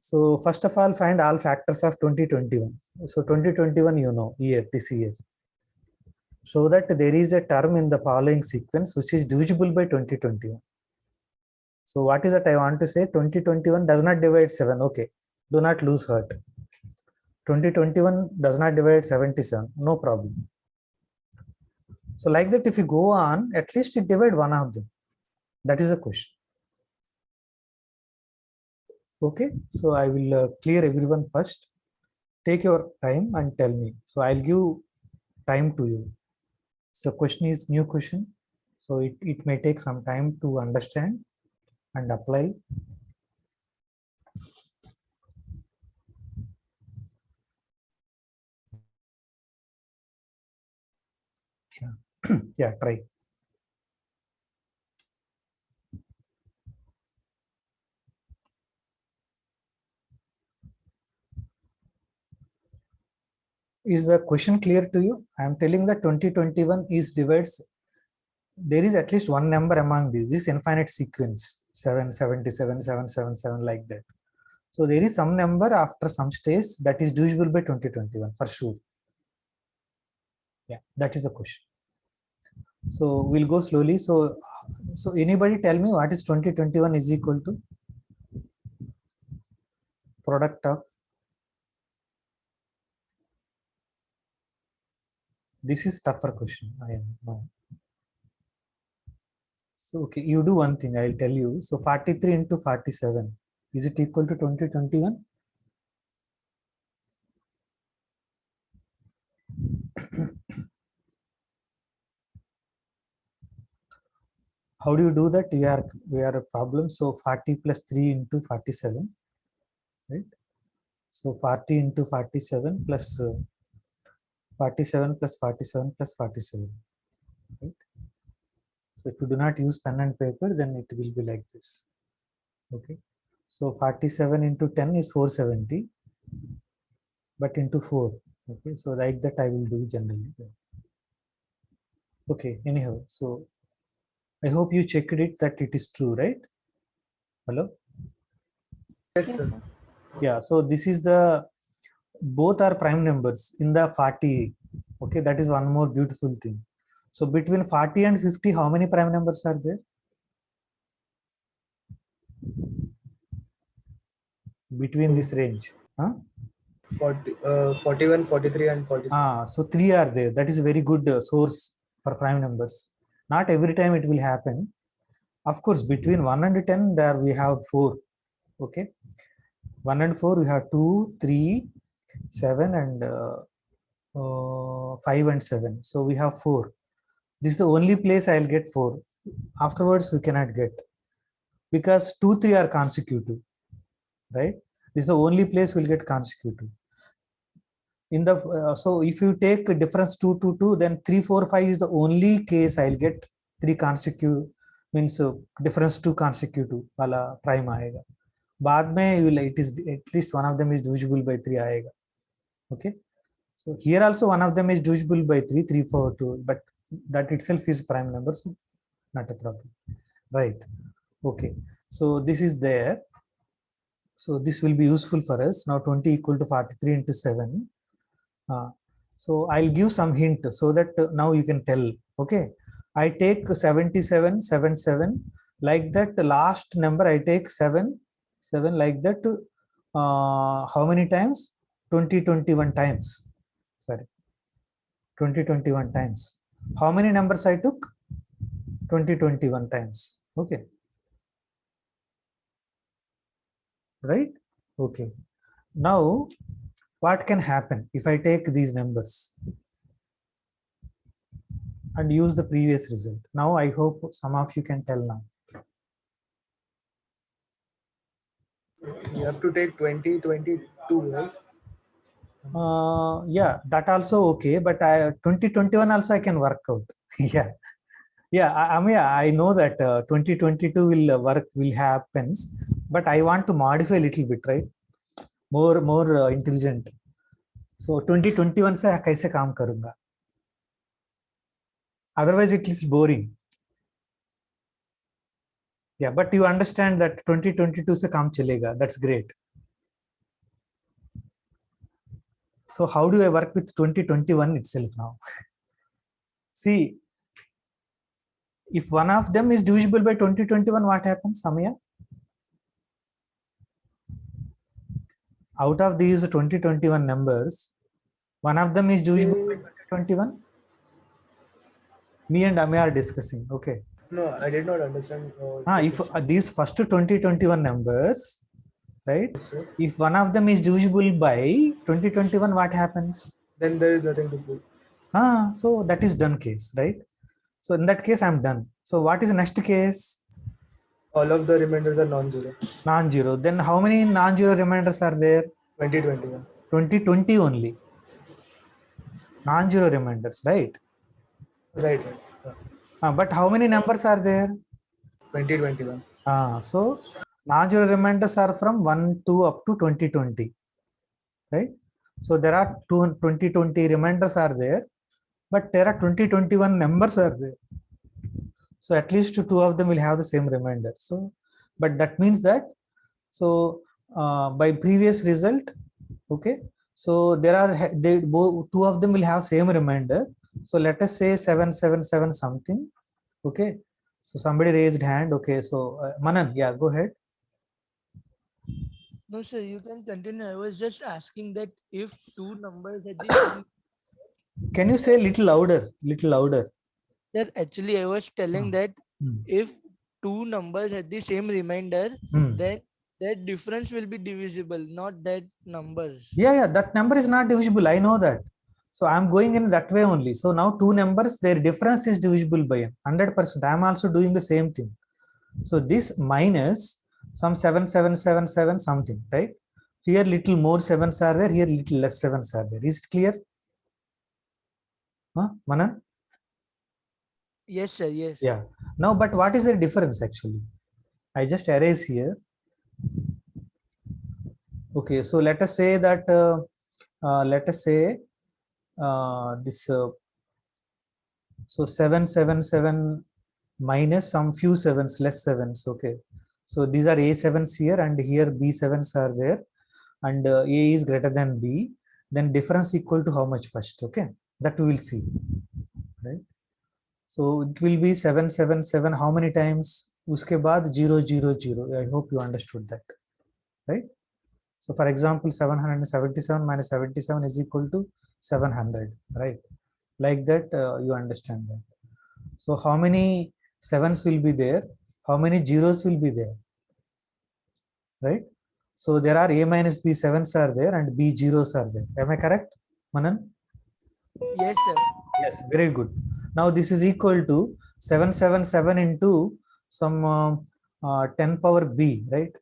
So first of all, find all factors of 2021. So 2021, you know, year, this year. So that there is a term in the following sequence which is divisible by 2021. So what is that I want to say? 2021 does not divide 7. Okay, do not lose heart. 2021 does not divide 77. No problem. So like that, if you go on, at least it divide one of them. That is a question. Okay, so I will clear everyone first. Take your time and tell me. So I'll give time to you. So question is new question. So it may take some time to understand and apply. Yeah, yeah, try. Is the question clear to you? I am telling that 2021 is divides. There is at least one number among these. This infinite sequence 777, 777 like that. So there is some number after some stage that is divisible by 2021 for sure. Yeah, that is the question. So we'll go slowly. So anybody tell me what is 2021 is equal to? Product of. This is tougher question. I am no. So okay, you do one thing. I'll tell you. So 43 into 47, is it equal to 2021? How do you do that? We are a problem. So 40 plus 3 into 47, right? So 40 into 47 plus 47 plus 47 plus 47, right? So if you do not use pen and paper, then it will be like this. Okay, so 47 into 10 is 470, but into 4. Okay, so like that I will do generally. Okay, anyhow, so I hope you checked it that it is true, right? Hello? Yes, Yes, sir. sir. Yeah, so this is the, both are prime numbers in the 40. Okay, that is one more beautiful thing. So between 40 and 50, how many prime numbers are there? Between this range. Huh? 41, 43, and 46. So 3 are there. That is a very good source for prime numbers. Not every time it will happen. Of course, between 1 and 10, there we have 4. Okay. 1 and 4, we have 2, 3, 7, and 5 and 7. So we have 4. This is the only place I'll get 4. Afterwards, we cannot get. Because 2, 3 are consecutive. Right? This is the only place we'll get consecutive. In the so if you take difference 2 to 2, then 3, 4, 5 is the only case I'll get 3 consecutive, means difference 2 consecutive wala prime aayega. Baad mein you will, it is at least one of them is divisible by 3 aayega. Okay, so here also one of them is divisible by 3, 3, 4, 2, but that itself is prime number, so not a problem, right? Okay, so this is there. So this will be useful for us. Now 20 equal to 43 into 7. So I'll give some hint so that now you can tell. Okay, I take 77, 7, 7, like that. The last number I take 7, 7, like that. How many times? 20, 21 times. Sorry, 20, 21 times. How many numbers I took? 20, 21 times. Okay, right? Okay. Now, what can happen if I take these numbers and use the previous result? Now I hope some of you can tell now. You have to take 20, 22, right? Yeah, that also okay, but 2021 also I can work out. Yeah, yeah. I mean, I know that 2022 will work, will happens, but I want to modify a little bit, right? More intelligent. So 2021 से कैसे काम करूँगा? Otherwise it is boring. Yeah, but you understand that 2022 से काम चलेगा. That's great. So how do I work with 2021 itself now? See, if one of them is divisible by 2021, what happens, Samya? Out of these 2021 numbers, one of them is divisible by 2021. Me and Amya are discussing. Okay. No, I did not understand. If these first 2021 numbers, right? Yes, sir. If one of them is divisible by 2021, what happens? Then there is nothing to prove. So that is done case, right? So in that case, I'm done. So what is the next case? All of the remainders are non-zero. Non-zero. Then how many non-zero remainders are there? 2021. 2020 only. Non-zero remainders, right? Right. But how many numbers are there? 2021. So non-zero remainders are from 1 to up to 2020, right? So there are 2020 remainders are there, but there are 2021 numbers are there. So at least two of them will have the same remainder. So, but that means that, so by previous result, okay, so there are two of them will have same remainder. So let us say 777 something. Okay, so somebody raised hand. Okay, so Manan, yeah, go ahead. No, sir, you can continue. I was just asking that if two numbers at the same. Can you say a little louder? Little louder. Sir, actually, I was telling that if two numbers had the same remainder, then that difference will be divisible, not that numbers. Yeah, that number is not divisible. I know that. So I'm going in that way only. So now two numbers, their difference is divisible by 100%. I'm also doing the same thing. So this minus some 7777 something, right? Here little more sevens are there. Here little less sevens are there. Is it clear? Manan? Yes, sir. Yes. Yeah. Now, but what is the difference actually? I just erase here. Okay, so let us say that this so 777 minus some few sevens, less sevens. Okay, so these are A sevens here, and here B sevens are there, and A is greater than B. Then difference equal to how much first? Okay, that we will see, right? So it will be 777. How many times? Uske baad 0 0 0. I hope you understood that, right? So for example, 777 minus 77 is equal to 700, right? Like that, you understand that. So how many sevens will be there? How many zeros will be there? Right? So there are A minus B sevens are there and B zeros are there. Am I correct, Manan? Yes, sir. Yes, very good. Now this is equal to 777 into some 10 power B, right?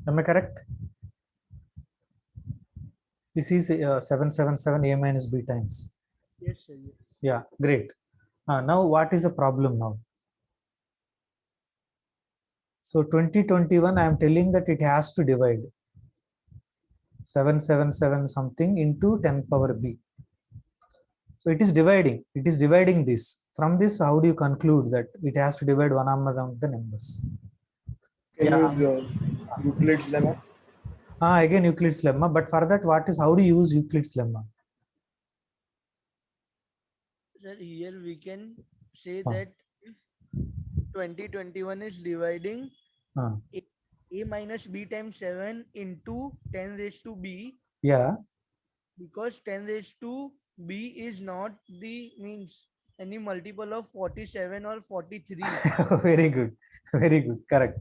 Am I correct? This is 777 A minus B times. Yes, sir. Yes. Yeah, great. Now what is the problem now? So 2021, I am telling that it has to divide 777 something into 10 power B. So it is dividing this. From this, how do you conclude that it has to divide one among the numbers? Can Yeah. use Euclid's lemma. Again Euclid's lemma, but for that, how do you use Euclid's lemma? Sir, here we can say that if 2021 is dividing A minus B times 7 into 10 raised to B. Yeah. Because 10 raised to B is not the means any multiple of 47 or 43. Very good. Very good. Correct.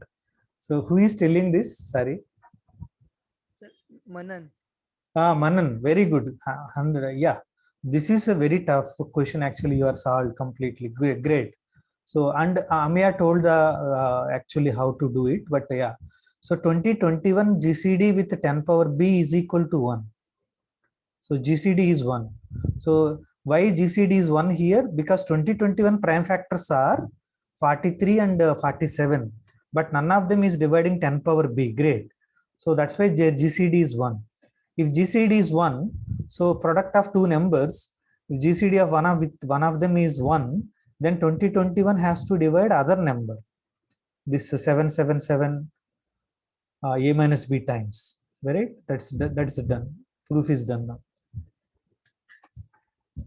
So who is telling this? Sorry. Sir, Manan. Manan. Very good. 100. Yeah. This is a very tough question. Actually, you are solved completely. Great. Great. So, and Amia told actually how to do it. But yeah. So 2021 GCD with 10 power B is equal to 1. So GCD is 1. So why GCD is 1 here? Because 2021 prime factors are 43 and 47, but none of them is dividing 10 power B. Great. So that's why GCD is 1. If GCD is 1, so product of two numbers, if GCD of one of them is 1, then 2021 has to divide other number. This 777 A minus B times. Right? That's done. Proof is done now.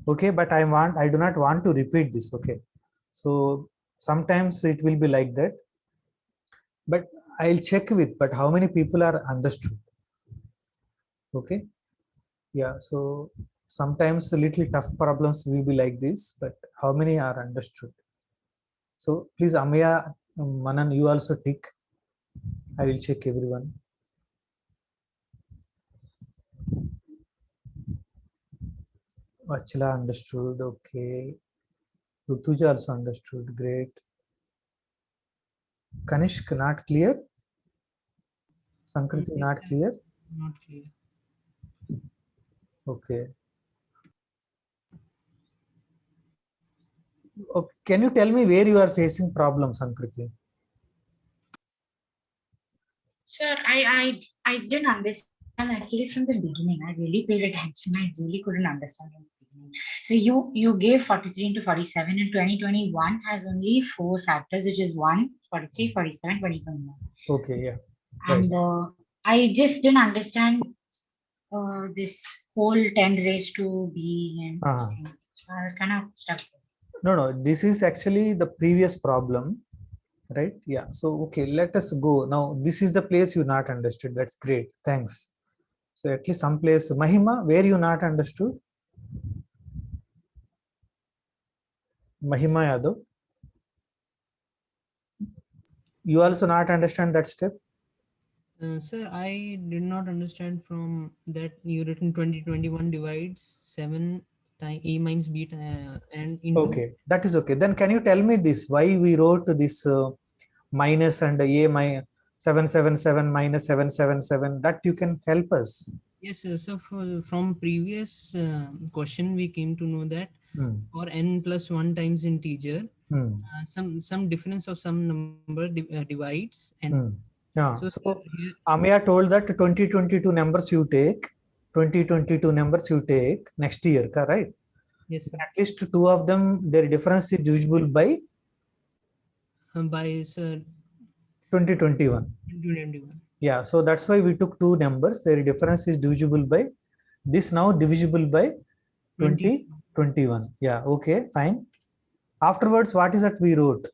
Okay, but I do not want to repeat this. Okay, so sometimes it will be like that, but I'll check with, but how many people are understood? Okay, yeah, so sometimes a little tough problems will be like this, but how many are understood? So please, Amaya, Manan, you also tick. I will check everyone. Achla understood. Okay, Rutuja also understood. Great. Kanishk not clear. Sankriti not clear. Not clear. Okay. Okay. Can you tell me where you are facing problems, Sankriti? Sir, I didn't understand actually from the beginning. I really paid attention. I really couldn't understand from the beginning. So you gave 43 into 47 and 2021 has only 4 factors, which is 1, 43, 47, 2021. Okay, yeah. And I just didn't understand this whole 10 raised to B and so I was kind of stuck. No, this is actually the previous problem, right? Yeah. So, okay, let us go. Now, this is the place you not understood. That's great. Thanks. So, at least some place, Mahima, where you not understood? Mahima Yadav. You also not understand that step? Sir, I did not understand from that you written 2021 divides 7 times A minus B and into. Okay, that is okay. Then can you tell me this, why we wrote this minus and A minus 777 minus 777, that you can help us? Yes, sir. So from previous question, we came to know that for n plus 1 times integer, some difference of some number divides n. Yeah. So, So sir, here, Amaya told that 2022 numbers you take, 2022 numbers you take next year, right? yes, sir. At least two of them, their difference is divisible by By sir 2021. 2021. Yeah, so that's why we took two numbers. Their difference is divisible by this, now divisible by 2021. Yeah, okay, fine. Afterwards, what is that we wrote?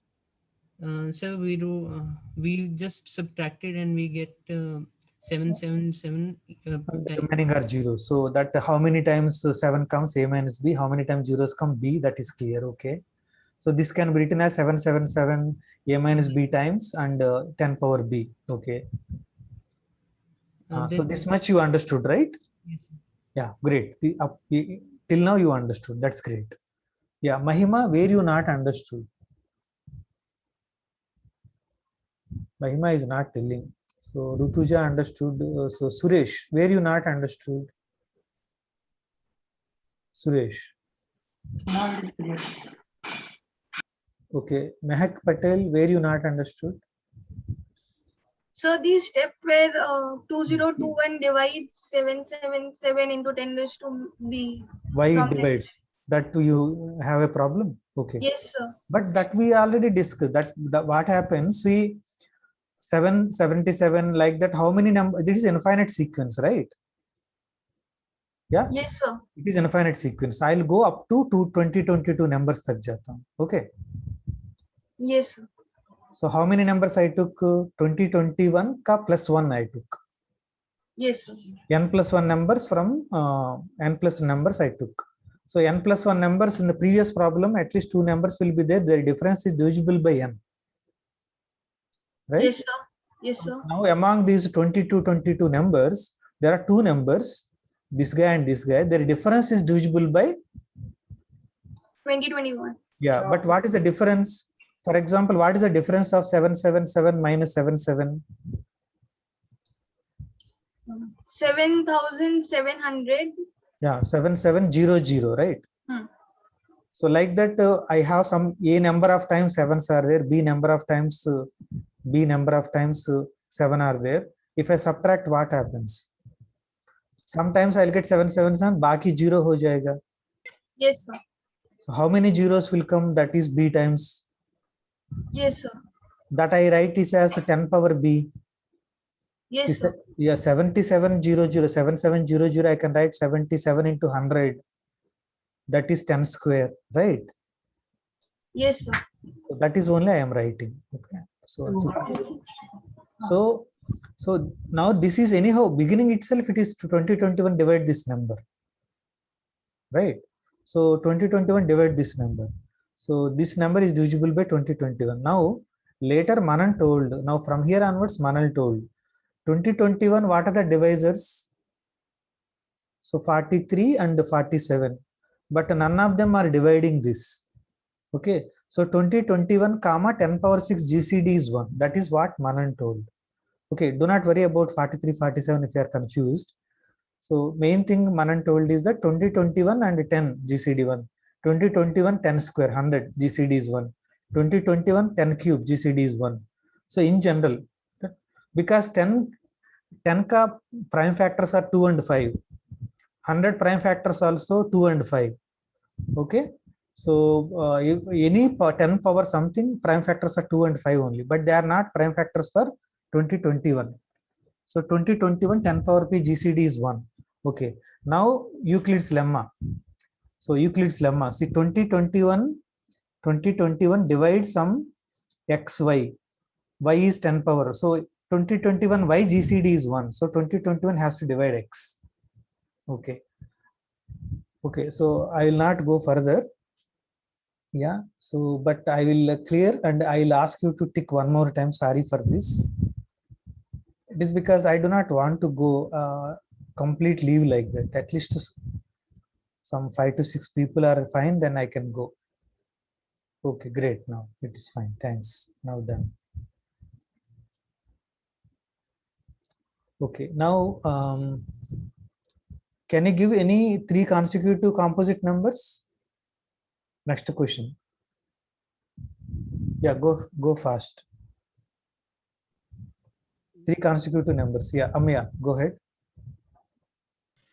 So we just subtracted and we get 777 And the times. remaining are zeros. So that how many times 7 comes A minus B, how many times zeros come B, that is clear. Okay. So this can be written as 777 A minus B times and 10 power B. Okay. So this much you understood, right? Yes, sir. Yeah, great. Till now you understood. That's great. Yeah, Mahima, where you not understood? Mahima is not telling. So Rutuja understood. So Suresh, where you not understood? Suresh. Okay. Mehak Patel, where you not understood? So the step where 2021 divides 777 into 10 raised to B. Why it From that- divides? That you have a problem? Okay. Yes, sir. But that we already discussed. That what happens? See, 777 like that. How many number? This is infinite sequence, right? Yeah. Yes, sir. It is infinite sequence. I'll go up to 2022 numbers tak jata. Okay. Yes, sir. So how many numbers I took? 2021 ka plus 1 I took. Yes, sir. N plus 1 numbers from N plus numbers I took. So N plus 1 numbers in the previous problem, at least two numbers will be there. Their difference is divisible by N. Right? Yes, sir. Yes, sir. Now among these 22 numbers, there are two numbers, this guy and this guy. Their difference is divisible by 2021. yeah. But what is the difference? For example, what is the difference of 777 minus 77? 7,700. Yeah, 7700, right? So like that, I have some A number of times sevens are there, B number of times 7 are there. If I subtract, what happens? Sometimes I'll get 777, baki 0 ho jayega. Yes, sir. So how many zeros will come? That is B times. Yes, sir. That I write is as 10 power B. Yes, sir. Yeah, 7700, 7700, I can write 77 into 100. That is 10 square, right? Yes, sir. So that is only I am writing. Okay. So now this is anyhow beginning itself. It is 2021 divide this number, right? So 2021 divide this number. So this number is divisible by 2021. Now later Manan told. Now from here onwards Manan told. 2021. What are the divisors? So 43 and 47. But none of them are dividing this. Okay. So 2021 comma 10 power 6 GCD is 1. That is what Manan told. Okay. Do not worry about 43, 47 if you are confused. So main thing Manan told is that 2021 and 10 GCD 1. 2021 10 square 100 GCD is 1. 2021 10 cube GCD is 1. So in general, because 10 ka prime factors are 2 and 5. 100 prime factors also 2 and 5. Okay. So if any 10 power something, prime factors are 2 and 5 only, but they are not prime factors for 2021. So 2021 10 power p GCD is 1. Okay. Now Euclid's lemma. So Euclid's lemma. See 2021 divides some xy. Y is 10 power. So 2021 y GCD is 1. So 2021 has to divide x. Okay. Okay. So I will not go further. Yeah. So, but I will clear and I will ask you to tick one more time. Sorry for this. It is because I do not want to go complete leave like that. At least some 5 to 6 people are fine, then I can go. Okay, great. Now it is fine. Thanks. Now done. Okay. Now, can you give any 3 consecutive composite numbers? Next question. Yeah, go fast. 3 consecutive numbers. Yeah, Amya, go ahead.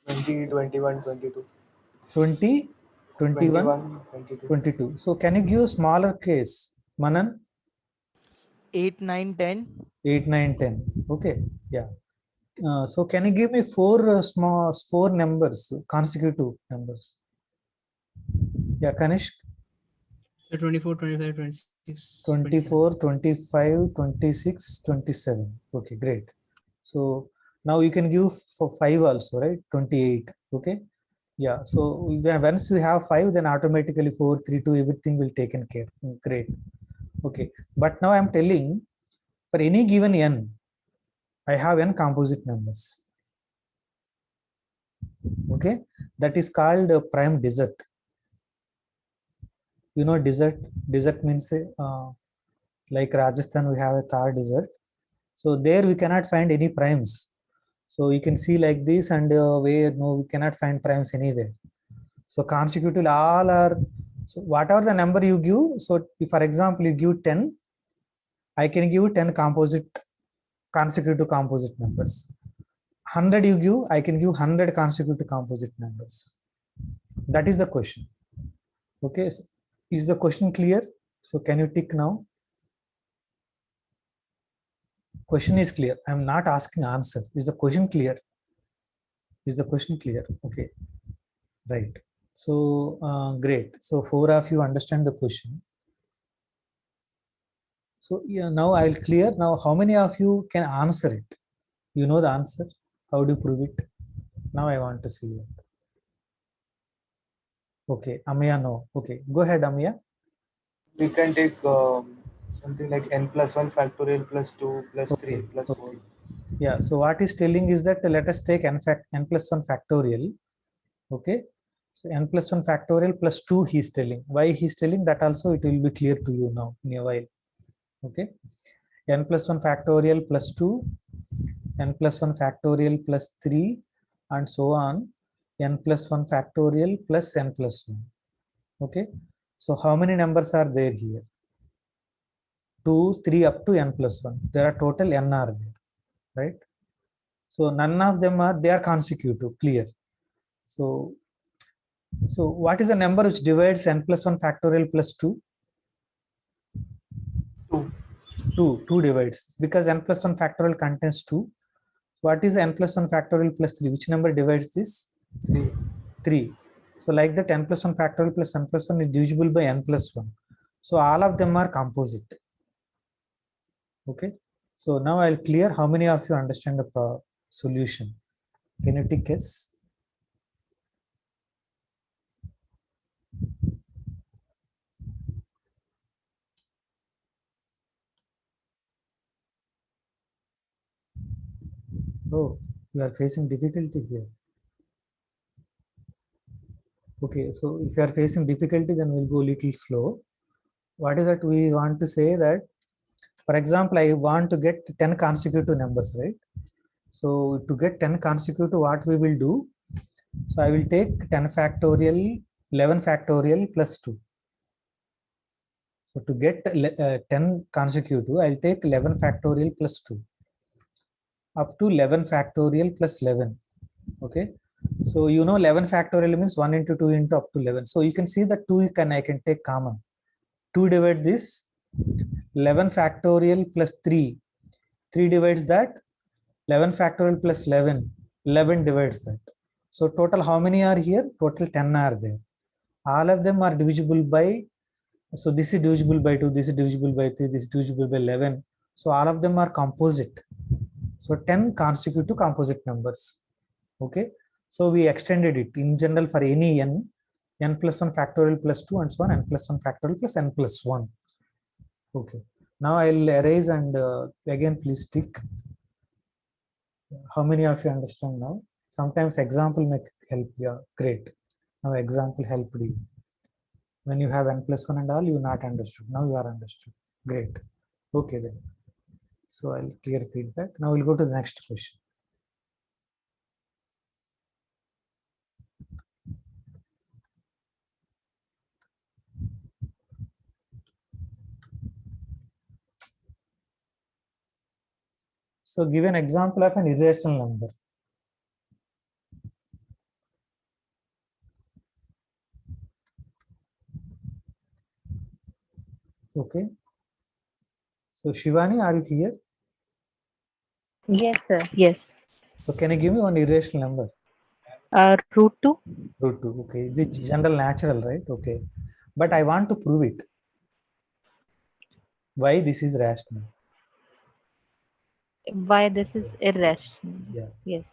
20, 21, 22. 20, 21, 21, 22. 22. So can you give a smaller case? Manan? 8, 9, 10. 8, 9, 10. Okay, yeah. So can you give me four numbers, consecutive numbers? Yeah, Kanishk? So 24, 25, 26, 24, 25, 26, 27. Okay, great. So now you can give for 5 also, right? 28. Okay. Yeah. So once we have 5, then automatically 4, 3, 2, everything will taken care. Great. Okay. But now I'm telling for any given n, I have n composite numbers. Okay. That is called a prime desert. You know, desert. Desert means like Rajasthan, we have a Thar desert. So there we cannot find any primes. So you can see like this, and where no, we cannot find primes anywhere. So consecutive all are, so whatever the number you give. So if for example you give 10, I can give 10 consecutive composite numbers. 100 you give, I can give 100 consecutive composite numbers. That is the question. Okay, so is the question clear? So can you tick now? Question is clear. I am not asking answer. Is the question clear? Is the question clear? Okay, right. So great. So 4 of you understand the question. So yeah, now I'll clear. Now how many of you can answer it? You know the answer. How do you prove it? Now I want to see it. Okay, Amya, no. Okay, go ahead, Amya. We can take something like n plus 1 factorial plus 2 plus 3 plus 4. Yeah, so what is telling is that let us take n plus 1 factorial. Okay, so n plus 1 factorial plus 2 he is telling. Why he is telling that also it will be clear to you now in a while. Okay, n plus 1 factorial plus 2, n plus 1 factorial plus 3, and so on, n plus 1 factorial plus n plus 1. Okay, so how many numbers are there here? 2, 3 up to n plus 1. There are total n are there, right? So none of them are, they are consecutive, clear. So what is the number which divides n plus 1 factorial plus 2? 2 divides, because n plus 1 factorial contains 2. What is n plus 1 factorial plus 3? Which number divides this? 3. So like that, n plus 1 factorial plus n plus 1 is divisible by n plus 1. So all of them are composite. Okay. So now I'll clear. How many of you understand the solution? Can you tick yes? Oh, you are facing difficulty here. Okay, so if you are facing difficulty, then we'll go a little slow. What is that we want to say that, for example, I want to get 10 consecutive numbers, right? So to get 10 consecutive, what we will do? So I will take 10 factorial, 11 factorial plus 2. So to get 10 consecutive, I'll take 11 factorial plus 2 up to 11 factorial plus 11. Okay. So you know 11 factorial means 1 into 2 into up to 11. So you can see that 2 I can take common. 2 divides this, 11 factorial plus 3. 3 divides that, 11 factorial plus 11. 11 divides that. So total how many are here? Total 10 are there. All of them are divisible by, so this is divisible by 2, this is divisible by 3, this is divisible by 11. So all of them are composite. So 10 consecutive composite numbers. Okay. So we extended it in general for any n, n plus 1 factorial plus 2 and so on, n plus 1 factorial plus n plus 1. Okay. Now I'll erase and again please tick. How many of you understand now? Sometimes example may help you. Yeah, great. Now example helped you. When you have n plus 1 and all, you not understood. Now you are understood. Great. Okay then. So I'll clear feedback. Now we'll go to the next question. So give an example of an irrational number. Okay. So Shivani, are you here? Yes, sir. Yes. So can you give me one irrational number? Root 2. Root 2. Okay. It's general natural, right? Okay. But I want to prove it. Why this is rational? Why this is irrational? Yeah. Yes.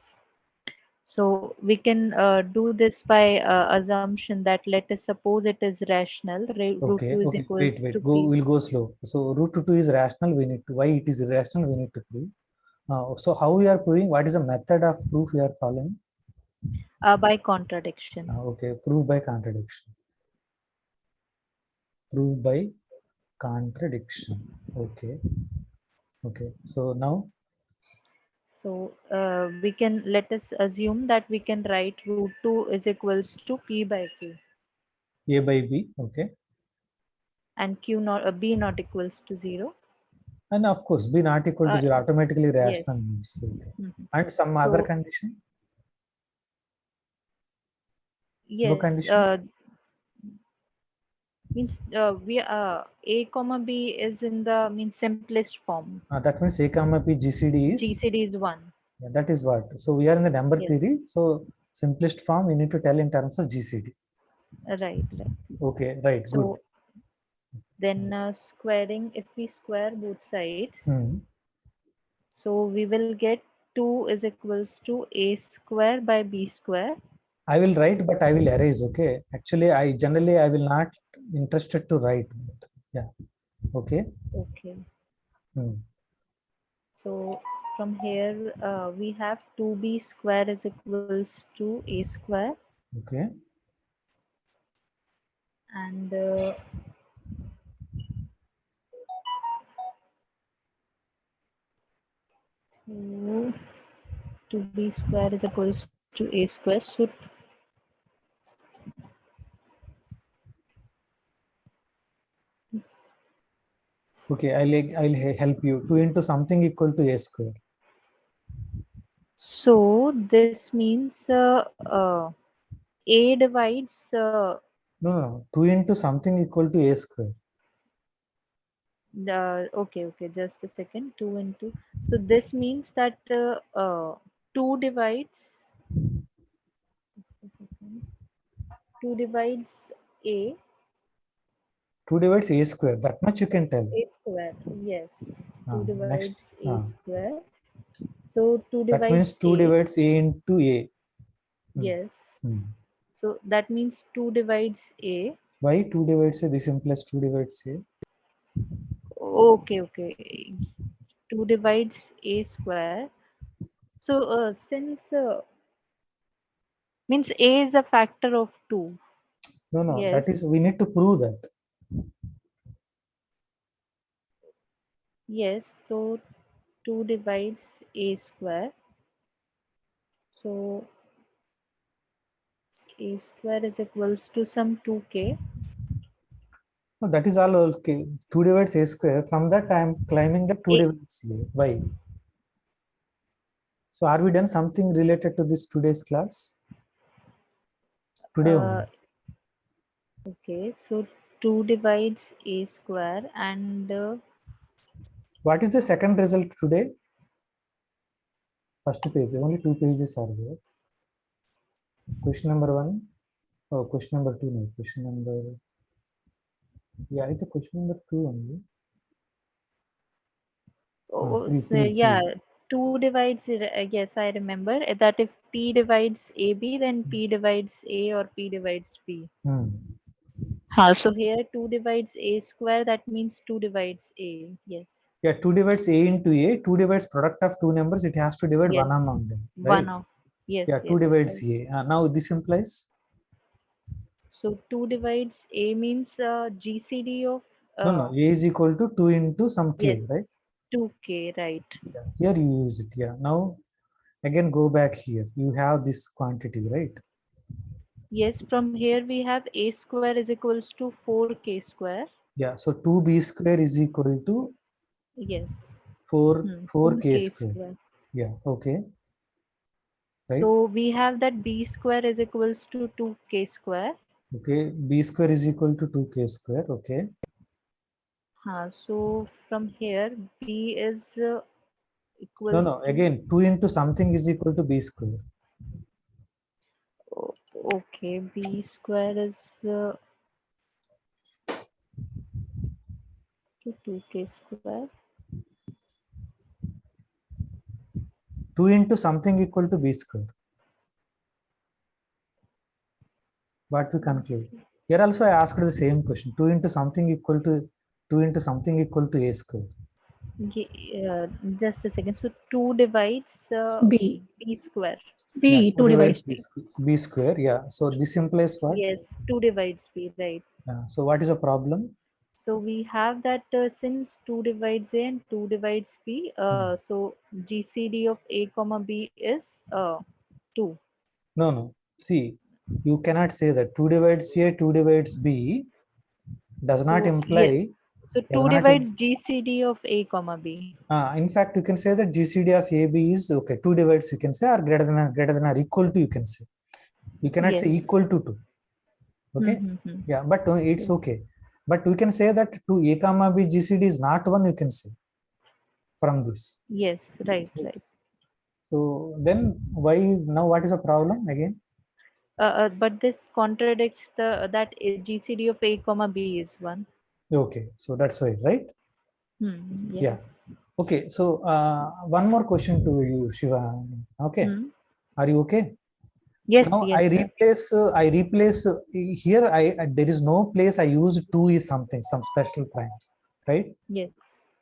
So we can do this by assumption that let us suppose it is rational. Root Okay. 2 is Okay. equals Wait. to Go. p. We'll go slow. So root 2 is rational. We need to. Why it is irrational? We need to prove. So how we are proving? What is the method of proof we are following? By contradiction. Okay. Proof by contradiction. Proof by contradiction. Okay. Okay. So now. So we can let us assume that we can write root 2 is equals to p by q. A by B. Okay. And q not b not equals to 0. And of course, B not equal to 0 automatically rational Yes. means. Okay. Mm-hmm. And some other condition? Yes. No condition? Means we a comma b is in the simplest form. That means A comma B GCD is? GCD is 1. Yeah, that is what. So we are in the number Yes. theory. So simplest form we need to tell in terms of GCD. Right. Okay, right, So good. then squaring, if we square both sides, Hmm. so we will get 2 is equals to a square by b square. I will write, but I will erase. Okay. Actually, I will not interested to write. But yeah. Okay. Okay. Hmm. So from here we have 2b square is equals to a square. Okay. And 2b square is equals to a square. So Okay, I'll help you. 2 into something equal to A square. So this means a divides. No. 2 into something equal to A square. Okay, just a second. 2 into. So this means that 2 divides. Just a second. 2 divides a. 2 divides A square. That much you can tell. A square. Yes. 2 divides Next. a square. So 2 divides. That means 2 divides A into A. Yes. So that means 2 divides a. Why 2 divides A? The simplest 2 divides A. Okay. 2 divides a square. So since means a is a factor of 2. No. Yes. That is, we need to prove that. Yes. So 2 divides a square. So a square is equals to some 2k. No, that is all okay. 2 divides A square. From that I am climbing the 2 divides A. Why? So are we done something related to this today's class? Today only. Okay. So 2 divides a square and what is the second result today? First page. Only 2 pages are there. Question number 1. Oh, question number 2. No. Question number. Yeah, it's question number 2 only. Yeah, 2 divides. Yes, I remember that if P divides AB, then P divides A or P divides B. So here 2 divides A square. That means 2 divides A. Yes. Yeah, 2 divides A into A. 2 divides product of two numbers. It has to divide one among them. Right? One of. Yes. Yeah, 2 divides A. Now this implies. So 2 divides A means GCD of. No. A is equal to 2 into some K, right? 2K, right. Yeah, here you use it. Yeah. Now again go back here. You have this quantity, right? Yes, from here we have A square is equals to 4K square. Yeah. So 2B square is equal to. Yes. 4k square. Yeah, okay. Right. So we have that b square is equals to 2k square. Okay, b square is equal to 2k square. Okay. So from here, b is equals No, again, 2 into something is equal to b square. Okay, b square is 2k square. 2 into something equal to b square. What we conclude? Here also I asked the same question. 2 into something equal to a square. Just a second. So 2 divides B square. B 2 divides b square. Yeah. So this implies what? Yes, 2 divides b, right? So what is the problem? So we have that since 2 divides a and 2 divides b, so GCD of a comma b is 2. No. See, you cannot say that 2 divides a, 2 divides b does not imply. Yes. So 2 divides GCD of a comma b. In fact, you can say that GCD of AB is okay. 2 divides you can say or greater than or equal to you can say. You cannot say equal to 2. Okay. Yeah, but it's okay. But we can say that 2 a comma b GCD is not 1. You can say from this. Yes, right. So then why now? What is the problem again? But this contradicts that GCD of a comma b is 1. Okay, so that's why, right? Yeah. Okay, so one more question to you, Shiva. Okay, are you okay? Yes. Now yes, I replace here. There is no place I use 2 is something, some special prime, right? Yes.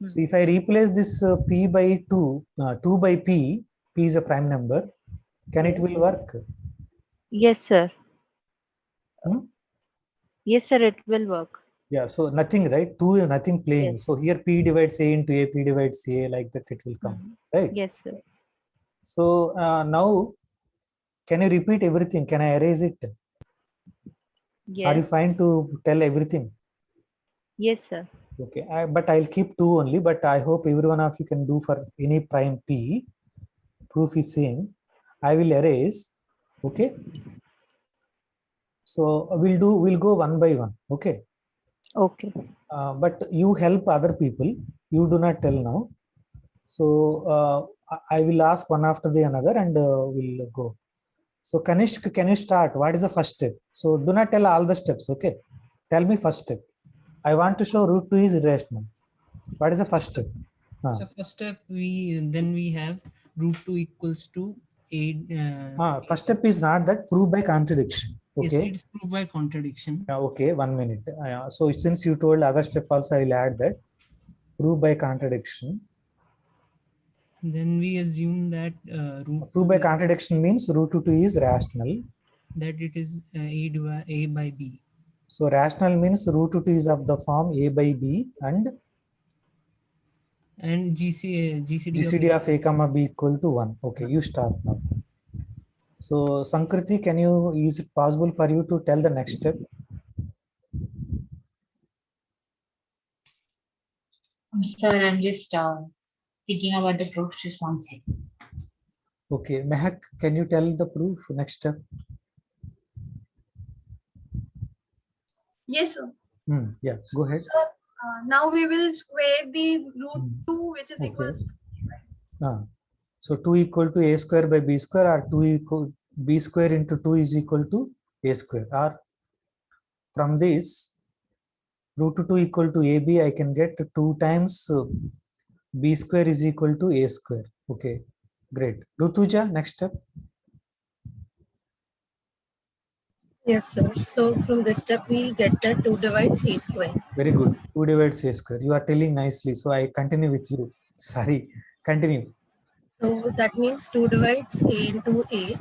So if I replace this p by 2, 2 by p is a prime number. Can it will work? Yes, sir. Yes, sir. It will work. Yeah, so nothing, right? 2 is nothing playing. Yes. So here p divides a into a, p divides a, like that it will come, right? Yes, sir. So now, can you repeat everything? Can I erase it? Yes. Are you fine to tell everything? Yes, sir. Okay, but I'll keep 2 only, but I hope every one of you can do for any prime p. Proof is same. I will erase. Okay. So we'll go one by one. Okay. Okay. But you help other people. You do not tell now. So I will ask one after the another and we'll go. So Kanishk, can you start? What is the first step? So do not tell all the steps. Okay. Tell me first step. I want to show root 2 is irrational. What is the first step? So first step we have root 2 equals to 8. First step is not that, prove by contradiction. Okay. Yes, it's proved by contradiction. Okay, 1 minute. So since you told other step also, I'll add that. Prove by contradiction. Then we assume that prove by contradiction means root 2 is rational. That it is a by b. So rational means root 2 is of the form a by b and GCD of a comma b equal to 1. Okay, you start now. So Sankriti, is it possible for you to tell the next step? Sir, I'm just thinking about the proof. Just 1 second. Okay, Mehak, can you tell the proof next step? Yes, sir. Yeah, go ahead. So now we will square the root 2, which is equal to. So 2 equal to a square by b square, or 2 equal b square into 2 is equal to a square, or from this root 2 equal to ab, I can get 2 times b square is equal to a square. Okay, great. Rutuja, next step. Yes, sir. So from this step, we get that 2 divides a square. Very good. 2 divides a square. You are telling nicely. So I continue with you. Sorry, continue. So that means 2 divides a into a.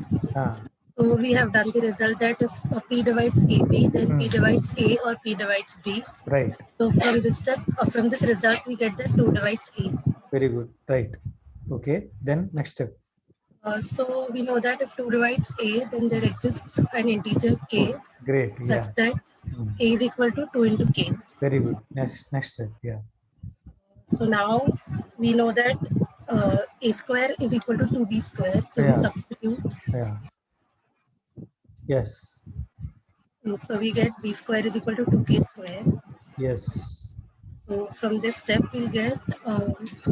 So we have done the result that if p divides ab, then p divides a or p divides b. Right. So from this step, from this result, we get that 2 divides a. Very good. Right. Okay. Then next step. So we know that if 2 divides a, then there exists an integer k. Great. Such that a is equal to 2 into k. Very good. Next step. Yeah. So now we know that a square is equal to 2b square. So we substitute. Yeah. Yes. So we get b square is equal to 2k square. Yes. So from this step, we'll get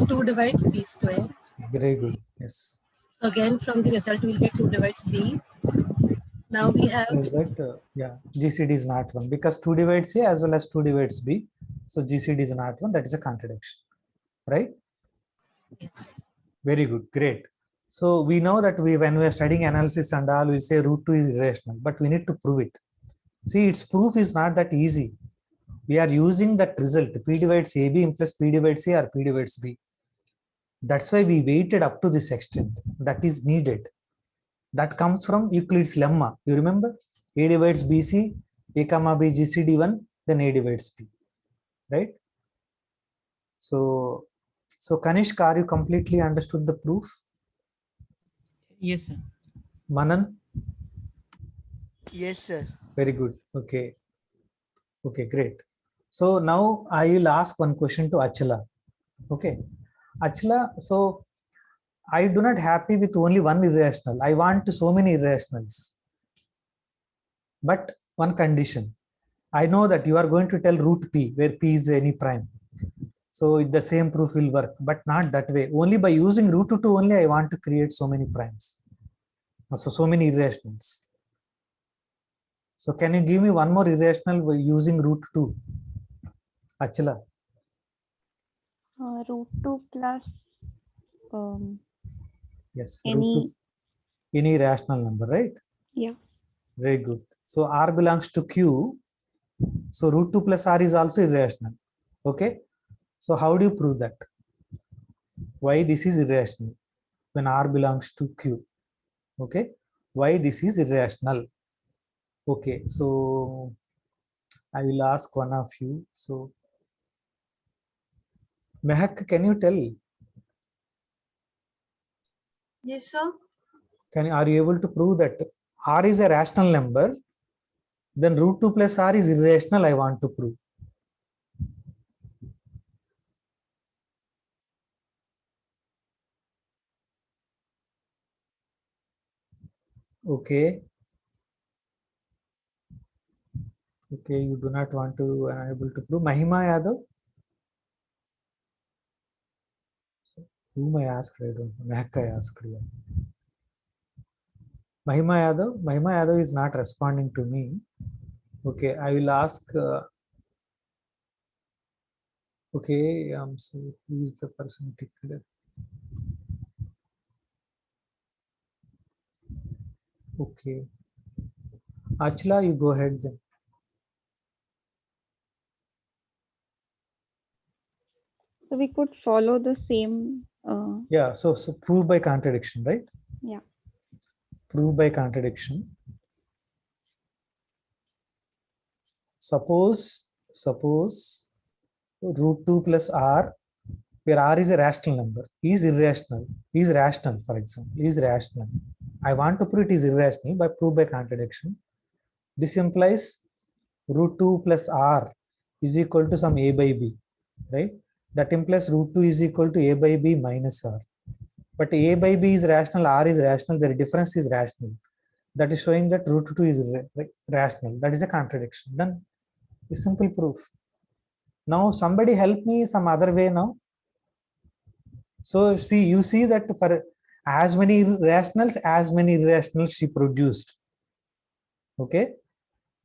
2 divides b square. Very good. Yes. Again, from the result, we'll get 2 divides b. Now we have that yeah, GCD is not 1 because 2 divides A as well as 2 divides B. So GCD is not 1. That is a contradiction, right? yes. Very good. Great. So we know that when we are studying analysis and all, we say root 2 is irrational, but we need to prove it. See, its proof is not that easy. We are using that result P divides AB plus P divides A or P divides B. That's why we waited up to this extent. That is needed. That comes from Euclid's lemma. You remember? A divides BC, A comma B GCD1, then A divides B. Right? So Kanishk, are you completely understood the proof? Yes, sir. Manan? Yes, sir. Very good. Okay. Okay, great. So now I will ask one question to Achala. Okay. Achala, so I do not happy with only one irrational. I want so many irrationals. But one condition. I know that you are going to tell root P, where P is any prime. So the same proof will work, but not that way. Only by using root 2 only I want to create so many primes. So many irrationals. So can you give me one more irrational by using root 2? Achala. Root 2 plus Yes, any, root 2. Any rational number, right? Yeah. Very good. So R belongs to Q. So root 2 plus R is also irrational. Okay. So how do you prove that? Why this is irrational when R belongs to Q? Okay. Why this is irrational? Okay. So I will ask one of you. So Mehak, can you tell? Yes, sir. Are you able to prove that R is a rational number? Then root 2 plus R is irrational. I want to prove. Okay. Okay, you do not want to able to prove. Mahima Yadav. So, whom I asked, I don't know. Mehak I asked. Mahima Yadav is not responding to me. Okay, I will ask. Okay, so who is the person ticked? Okay. Achla, you go ahead then. So we could follow the same. Yeah, so prove by contradiction, right? Yeah. Prove by contradiction. Suppose root 2 plus R, where R is a rational number, is irrational, is rational, for example, is rational. I want to prove it is irrational by prove by contradiction. This implies root 2 plus R is equal to some A by B, right? That implies root 2 is equal to A by B minus R. But A by B is rational, R is rational, their difference is rational. That is showing that root 2 is rational. That is a contradiction. Done. A simple proof. Now somebody help me some other way now. So see, you see that for as many rationals, as many irrationals she produced. Okay.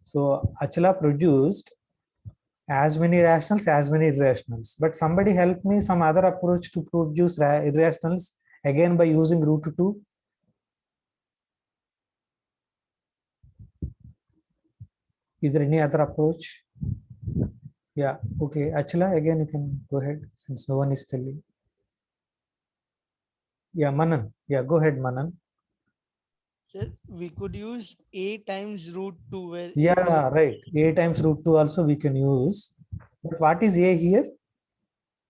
So Achala produced as many rationals, as many irrationals. But somebody help me some other approach to produce irrationals again by using root 2. Is there any other approach? Yeah. Okay. Achala, again you can go ahead since no one is telling. Yeah, Manan. Yeah, go ahead, Manan. Sir, we could use A times root 2 where yeah, right. A times root 2 also we can use. But what is A here?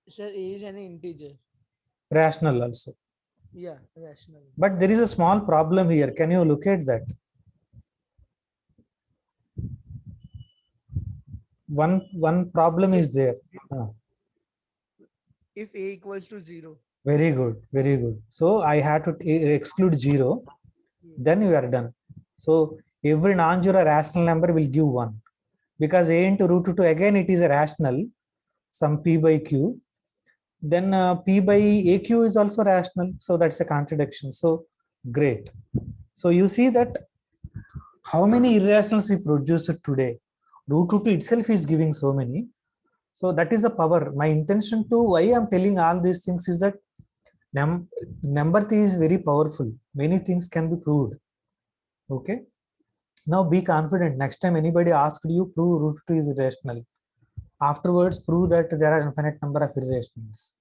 Sir, A is an integer. Rational also. Yeah, rational. But there is a small problem here. Can you look at that? One problem is there. if a equals to 0. Very good, very good. So I had to exclude 0, then you are done. So every non-zero rational number will give 1, because a into root 2 again it is a rational, some p by q. Then p by aq is also rational, so that's a contradiction. So great. So you see that how many irrationals we produced today. Root 2 itself is giving so many. So that is the power. My intention to why I'm telling all these things is that number theory is very powerful. Many things can be proved. Okay. Now be confident. Next time anybody asked you, prove root 2 is irrational. Afterwards, prove that there are infinite number of irrationals.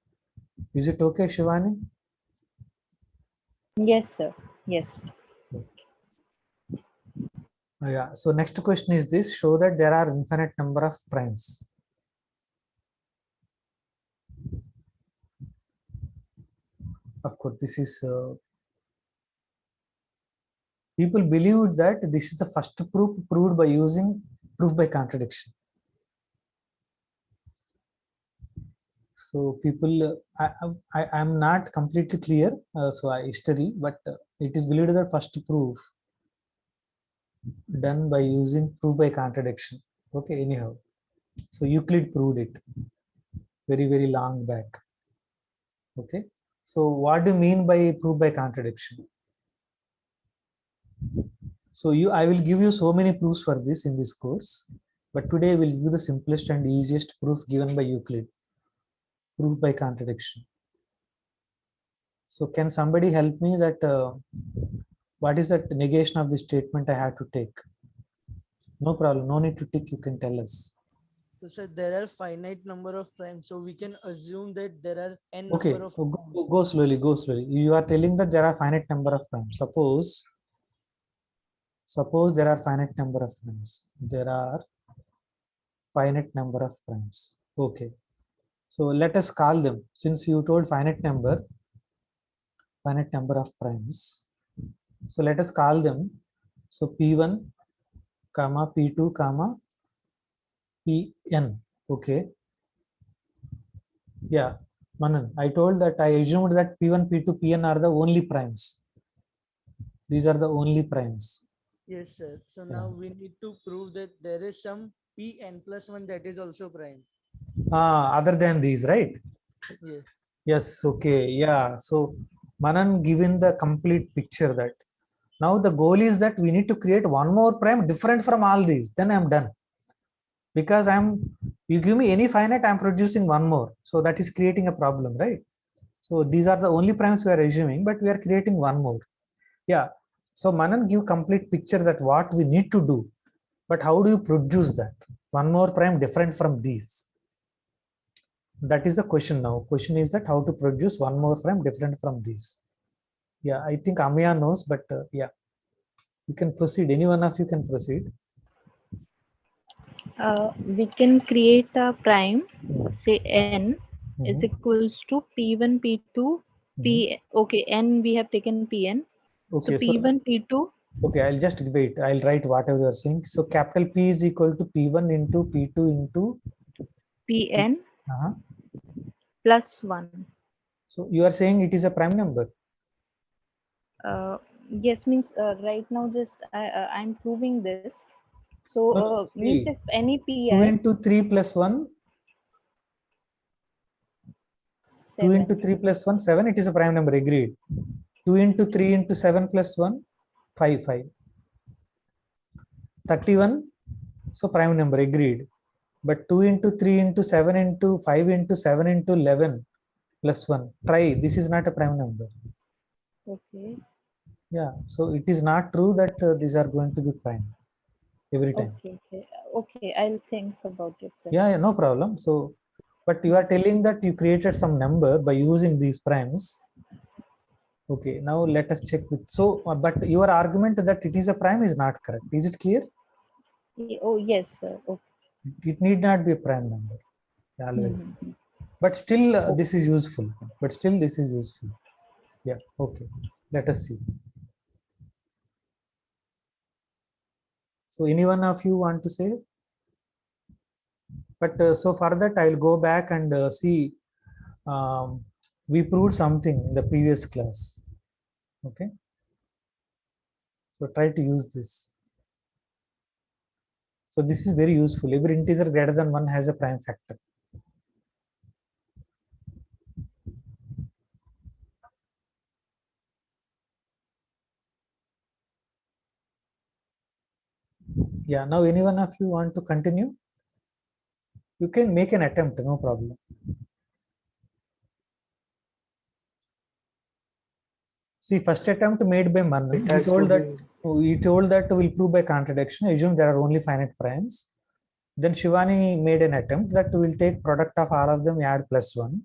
Is it okay, Shivani? Yes, sir. Yes. Yeah. So next question is this: show that there are infinite number of primes. Of course, this is people believe that this is the first proof proved by using proof by contradiction. So people, I am not completely clear. So I history, but it is believed that first proof done by using proof by contradiction. Okay, anyhow. So Euclid proved it very long back. Okay. So what do you mean by proof by contradiction? So I will give you so many proofs for this in this course, but today we'll give the simplest and easiest proof given by Euclid. Proof by contradiction. So can somebody help me that what is that negation of the statement I have to take? No problem, no need to tick, you can tell us. So sir, there are finite number of primes, so we can assume that there are n Okay, number of go slowly, go slowly. You are telling that there are finite number of primes. Suppose there are finite number of primes. There are finite number of primes. Okay. So let us call them, since you told finite number of primes. So let us call them. So P1, comma, P2, comma, Pn. Okay. Yeah, Manan, I told that I assumed that P1, P2, Pn are the only primes. These are the only primes. Yes, sir. So now we need to prove that there is some Pn plus 1 that is also prime. Other than these, right? Yeah. Yes, okay. Yeah. So Manan given the complete picture that now the goal is that we need to create one more prime different from all these. Then I'm done. Because you give me any finite, I'm producing one more. So that is creating a problem, right? So these are the only primes we are assuming, but we are creating one more. Yeah. So Manan give complete picture that what we need to do, but how do you produce that? One more prime different from these. That is the question now. Question is that how to produce one more prime different from these. Yeah, I think Amya knows, but yeah, you can proceed. Any one of you can proceed. We can create a prime, say n is equals to P1, P2, P. Okay, n we have taken Pn. Okay, so P1, P2. Okay, I'll just wait. I'll write whatever you are saying. So capital P is equal to P1 into P2 into Pn plus 1. So you are saying it is a prime number? Yes, means right now just I'm proving this. So means if any Pi 2 into 3 plus 1 2 into 3 plus 1 7, it is a prime number, agreed. 2 into 3 into 7 plus 1 5 31, so prime number, agreed. But 2 into 3 into 7 into 5 into 7 into 11 plus 1, try, this is not a prime number. Okay. Yeah, so it is not true that these are going to be prime every time. Okay, I'll think about it, sir. Yeah, no problem. So, but you are telling that you created some number by using these primes. Okay, now let us check with, so, but your argument that it is a prime is not correct. Is it clear? Oh, yes, sir. Okay. It need not be a prime number, always. But still, this is useful. Yeah, okay. Let us see. So, any one of you want to say? But so for that, I'll go back and see we proved something in the previous class. Okay. So try to use this. So this is very useful. Every integer greater than 1 has a prime factor. Yeah, now any one of you want to continue? You can make an attempt, no problem. See, first attempt made by Manan, he told that we'll prove by contradiction, assume there are only finite primes. Then Shivani made an attempt that we'll take product of all of them, add +1.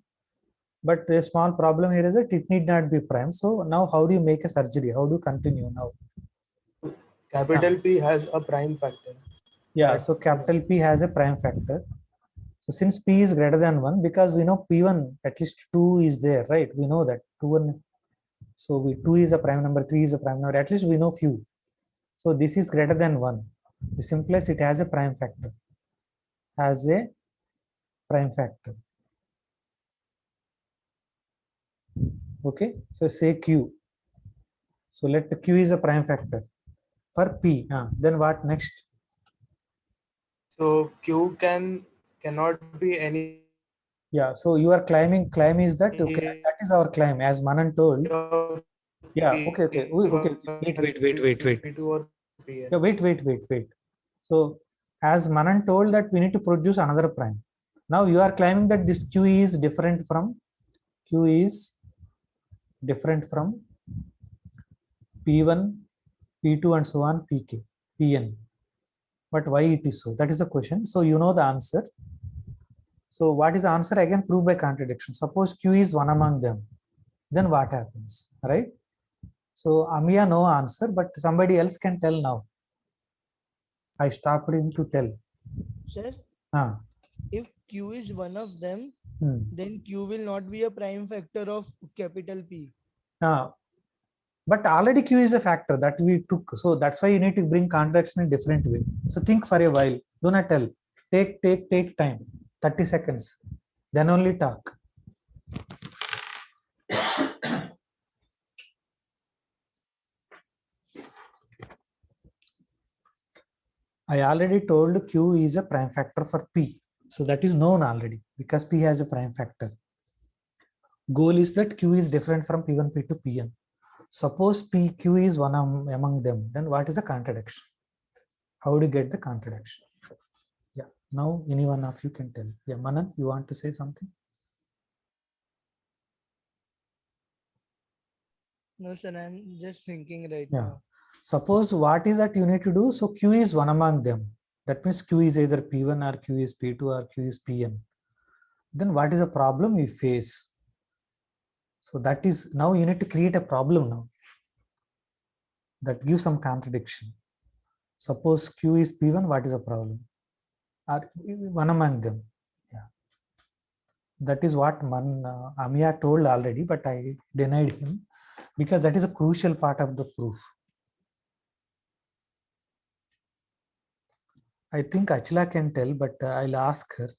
But a small problem here is that it need not be prime. So now how do you make a surgery? How do you continue now? Capital P has a prime factor. Yeah, so capital P has a prime factor. So since P is greater than 1, because we know P1, at least 2 is there, right? We know that 2, so 2 is a prime number, 3 is a prime number, at least we know few. So this is greater than 1. This implies it has a prime factor. Has a prime factor. Okay, so say Q. So let the Q is a prime factor for P. Then what next? So Q cannot be any. Yeah, so you are claim is that okay, that is our claim, as Manan told. Yeah, okay. Wait. So as Manan told that we need to produce another prime. Now you are claiming that this Q is different from P1, P2 and so on, Pk, Pn. But why it is so? That is the question. So you know the answer. So what is the answer? Again, prove by contradiction. Suppose Q is one among them. Then what happens? Right? So Amiya no answer, but somebody else can tell now. I stopped him to tell. Sir, if Q is one of them, then Q will not be a prime factor of capital P. But already Q is a factor that we took. So that's why you need to bring contradiction in a different way. So think for a while. Do not tell. Take time. 30 seconds. Then only talk. I already told Q is a prime factor for P. So that is known already because P has a prime factor. Goal is that Q is different from P1, P2, Pn. Suppose Q is one among them, then what is a contradiction? How do you get the contradiction? Yeah, now any one of you can tell. Yeah, Manan, you want to say something? No, sir, I'm just thinking right now. Suppose what is that you need to do? So Q is one among them. That means Q is either P1 or Q is P2 or Q is Pn. Then what is the problem we face? So that is, now you need to create a problem now that gives some contradiction. Suppose Q is P1, what is the problem? Or one among them. Yeah. That is what Amiya told already, but I denied him because that is a crucial part of the proof. I think Achla can tell, but I'll ask her.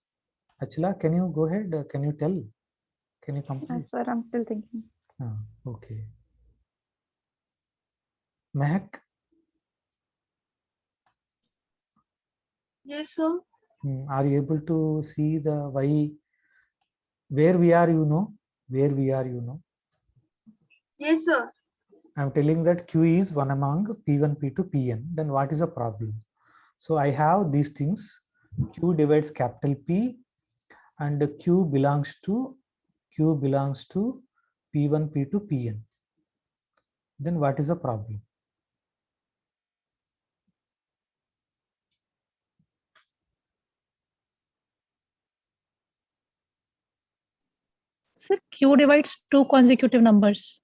Achla, can you go ahead? Can you tell? Can you complete? Yes, sir, I'm still thinking. Okay. Mehak? Yes, sir. Are you able to see the why? Where we are, you know? Where we are, you know? Yes, sir. I'm telling that Q is one among P1, P2, Pn. Then what is the problem? So I have these things. Q divides capital P and Q belongs to P1, P2, Pn. Then what is the problem? So Q divides two consecutive numbers.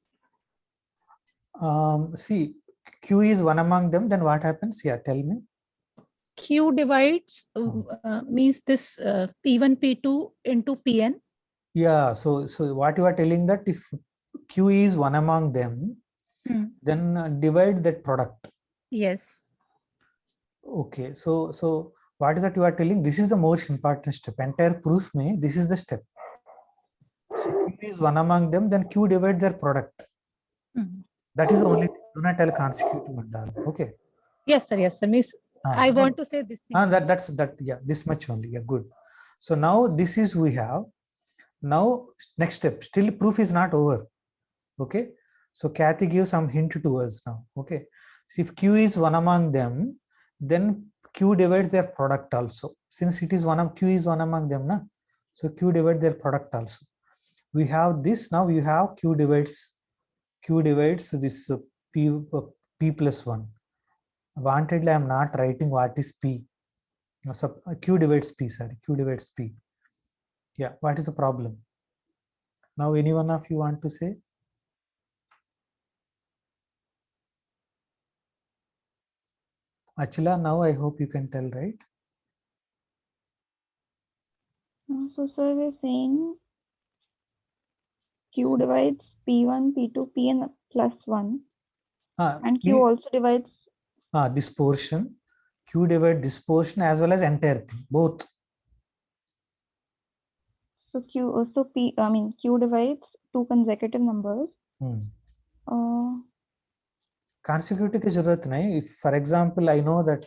See, Q is one among them. Then what happens? Yeah, tell me. Q divides means this P1, P2 into Pn. Yeah, so what you are telling that if Q is one among them, then divide that product. Yes. Okay, so what is that you are telling? This is the most important step. Entire proof this is the step. So Q is one among them, then Q divides their product. Mhm. That is the only thing. Do not tell consecutive and all. Okay. Yes, sir. Yes, sir. Miss, I No. want to say this thing. That's yeah, this much only. Yeah, good. So now this is we have. Now next step. Still proof is not over. Okay. So Kathy gives some hint to us now. Okay. So if Q is one among them, then Q divides their product also. Since it is Q is one among them, na? So Q divides their product also. We have this now. You have Q divides this P plus 1. Wantedly, I am not writing what is P. So Q divides P, sorry. Q divides P. Yeah, what is the problem? Now, any one of you want to say? Achila, now I hope you can tell, right? So, sir, we're saying Q divides P1, P2, Pn plus 1. And Q also divides this portion. Q divides this portion as well as entire thing, both. So Q divides two consecutive numbers. Consecutive की जरूरत नहीं. If, for example, I know that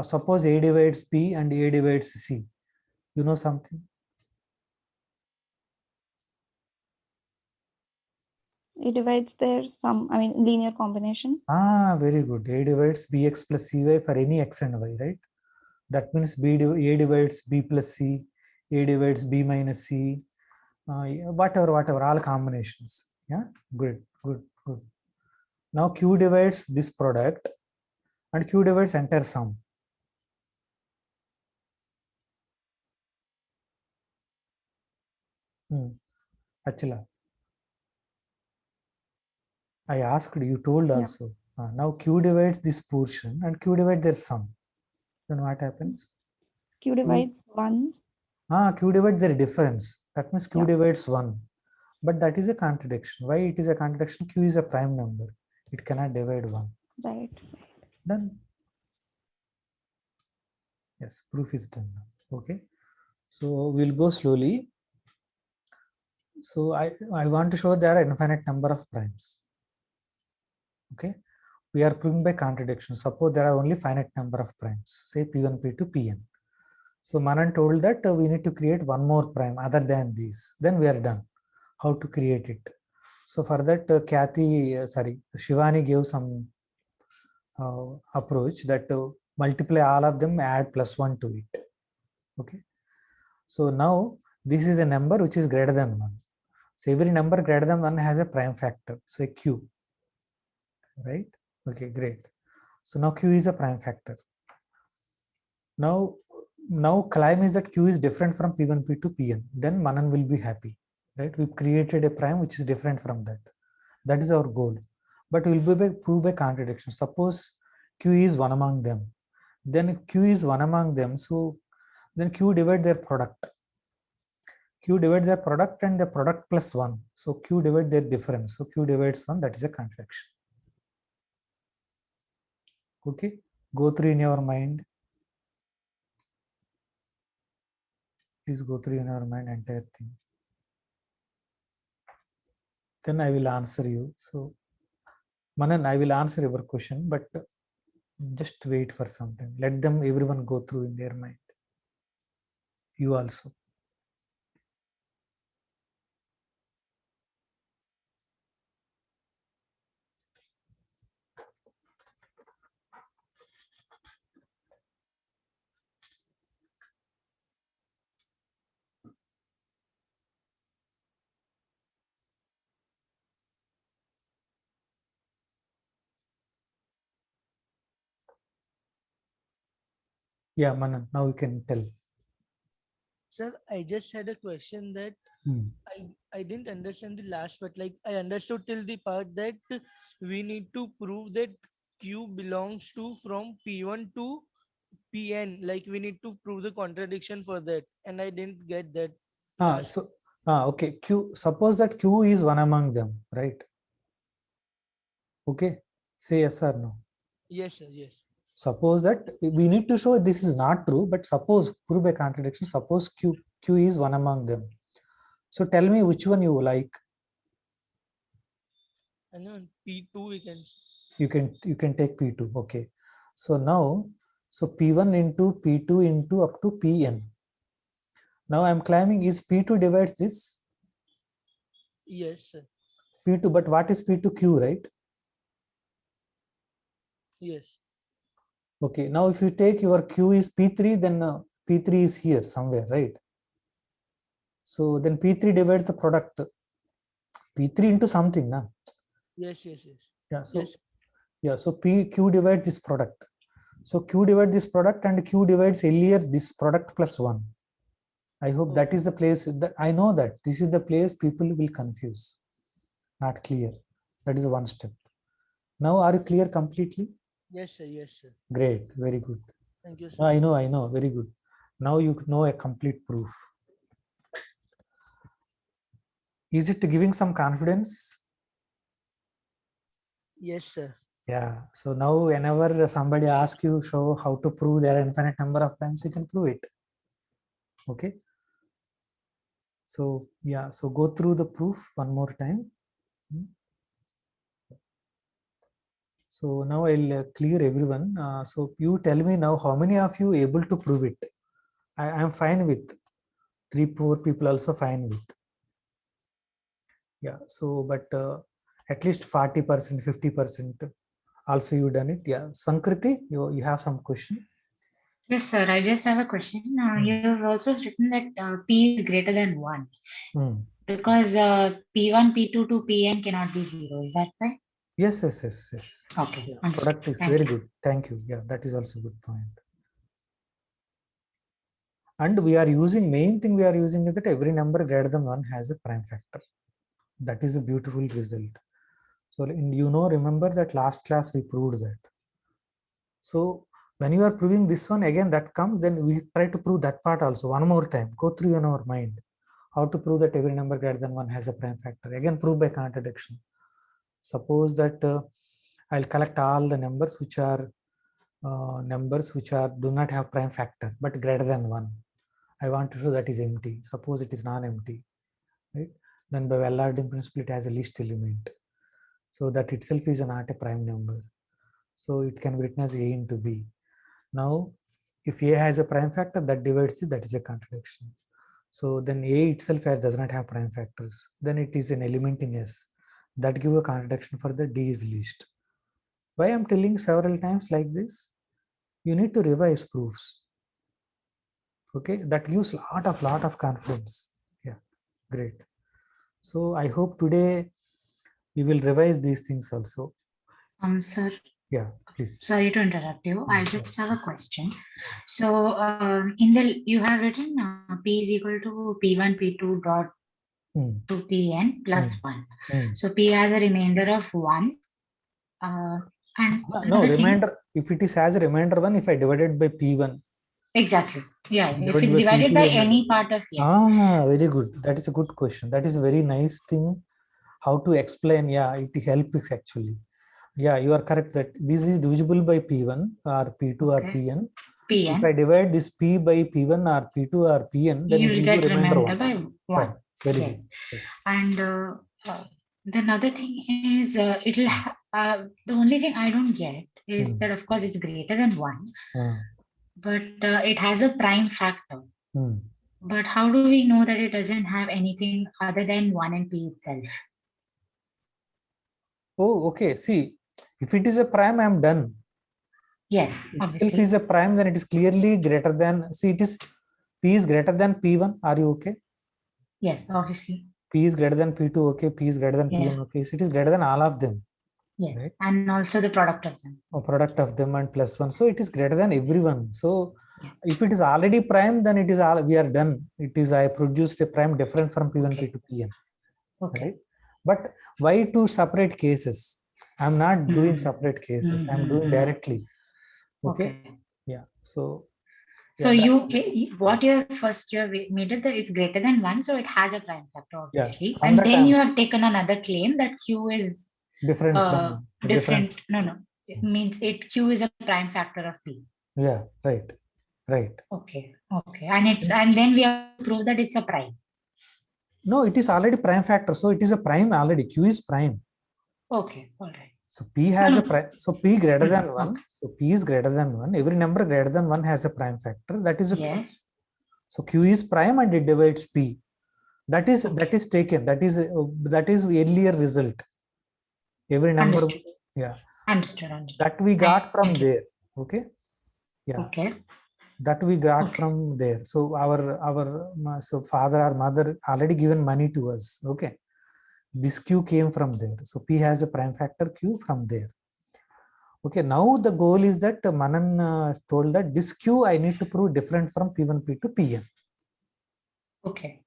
suppose A divides B and A divides C, you know something? A divides their sum, linear combination. Very good. A divides Bx plus Cy for any x and y, right? That means A divides B plus C, A divides B minus C, whatever, all combinations. Yeah, good. Now Q divides this product and Q divides entire sum. Achila, I asked, you told also. Now Q divides this portion and Q divides their sum. Then what happens? Q divides 1. Q divides their difference. That means Q divides 1. But that is a contradiction. Why it is a contradiction? Q is a prime number. It cannot divide 1. Right. Done. Yes, proof is done now. Okay. So we'll go slowly. So I want to show there are infinite number of primes. Okay. We are proving by contradiction. Suppose there are only finite number of primes, say P1, P2, Pn. So Manan told that we need to create one more prime other than these. Then we are done. How to create it? So for that, Shivani gave some approach that multiply all of them, add plus 1 to it. Okay. So now this is a number which is greater than 1. So every number greater than 1 has a prime factor. So Q. Right? Okay, great. So now Q is a prime factor. Now claim is that Q is different from P1, P2, Pn. Then Manan will be happy. Right? We've created a prime which is different from that. That is our goal. But we will prove by contradiction. Suppose Q is one among them. Then Q is one among them. So then Q divide their product. Q divides their product and the product plus 1. So Q divide their difference. So Q divides 1. That is a contradiction. Okay. Go through in your mind. Please go through in your mind entire thing. Then I will answer you. So Manan, I will answer your question, but just wait for some time. Let everyone go through in their mind. You also. Yeah, Manan, now you can tell. Sir, I just had a question that I didn't understand the last part. Like I understood till the part that we need to prove that Q belongs to from P1 to Pn. Like we need to prove the contradiction for that, and I didn't get that. Okay. Q. Suppose that Q is one among them, right? Okay. Say yes or no. Yes, sir. Yes. Suppose that we need to show this is not true, but suppose prove by contradiction. Suppose Q is one among them. So tell me which one you like. And then P2 we can say. You can take P2. Okay. So now, so P1 into P2 into up to Pn. Now I'm claiming is P2 divides this? Yes, sir. P2, but what is P2Q, right? Yes. Okay. Now if you take your Q is P3, then P3 is here somewhere, right? So then P3 divides the product. P3 into something, na? Yes, yes, yes. Yeah. So Yes. yeah. So Q divides this product. So Q divides this product and Q divides earlier this product plus 1. I hope that is the place that I know that this is the place people will confuse. Not clear. That is one step. Now, are you clear completely? Yes, sir. Yes, sir. Great. Very good. Thank you, sir. I know. Very good. Now you know a complete proof. Is it giving some confidence? Yes, sir. Yeah. So now whenever somebody asks you show how to prove there are infinite number of times, you can prove it. Okay. So yeah, so go through the proof one more time. So now I'll clear everyone. So you tell me now how many of you able to prove it? I am fine with 3-4 people also fine with. Yeah. So but at least 40%, 50% also you done it. Yeah. Sankriti, you have some question? Yes, sir. I just have a question. You have also written that P is greater than 1. Because P1, P2 to Pn cannot be 0. Is that right? Yes. Okay. Yeah, product is very good. Thank you. Yeah, that is also a good point. And we are using, main thing we are using is that every number greater than 1 has a prime factor. That is a beautiful result. So remember that last class we proved that. So when you are proving this one again, that comes, then we try to prove that part also one more time. Go through in our mind how to prove that every number greater than 1 has a prime factor. Again, prove by contradiction. Suppose that I'll collect all the numbers which are do not have prime factor but greater than 1. I want to show that is empty. Suppose it is non-empty, right? Then by well-ordered principle, it has a least element. So that itself is not a prime number. So it can be written as A into B. Now, if A has a prime factor, that divides it, that is a contradiction. So then A itself does not have prime factors. Then it is an element in S. That gives a contradiction for the D is least. Why I'm telling several times like this? You need to revise proofs. Okay, that gives lot of confidence. Yeah, great. So I hope today you will revise these things also. Sir. Yeah, please. Sorry to interrupt you. I just have a question. So in the you have written P is equal to P1 P2 dot to Pn plus 1. So P has a remainder of 1. And no remainder. If it is has a remainder 1, if I divided by P1. Exactly. Yeah. If it's divided by any part of very good. That is a good question. That is a very nice thing. How to explain? Yeah, it helps actually. Yeah, you are correct that this is divisible by P1 or P2 or Pn. So if I divide this P by P1 or P2 or Pn, then you it will gives get you remainder remainder 1. by 1. Right. Very yes. Good. Yes. And the another thing is it'll the only thing I don't get is that of course it's greater than 1, but it has a prime factor. But how do we know that it doesn't have anything other than 1 and P itself? Oh, okay. See, if it is a prime, I am done. Yes, obviously. Itself is a prime, then it is clearly greater than, see, it is P is greater than P1. Are you okay? Yes, obviously. P is greater than P2, okay. P is greater than Pn, okay. So it is greater than all of them. Yes, right? And also the product of them. Oh, product of them and plus 1. So it is greater than everyone. So if it is already prime, then it is all, we are done. It is, I produced a prime different from P1, P2, Pn. Okay. Right? But why two separate cases? I'm not doing separate cases. I'm doing directly. Okay. Yeah. So. So what you have first, you have made it that it's greater than 1, so it has a prime factor, obviously. And then you have taken another claim that Q is different from different. No. It means Q is a prime factor of P. Yeah. Right. Okay. And it's and then we have to prove that it's a prime. No, it is already prime factor. So it is a prime already. Q is prime. Okay, all right. So P has a prime. So P greater than 1. So P is greater than 1. Every number greater than 1 has a prime factor. That is a Q. Yes. So Q is prime and it divides P. That is taken. That is earlier result. Every number. Understood. Yeah. Understood. That we got from there. Okay. Yeah. Okay. That we got from there. So our so father or mother already given money to us. Okay. This Q came from there. So P has a prime factor Q from there. Okay. Now the goal is that Manan told that this Q I need to prove different from P1, P2, Pn. Okay.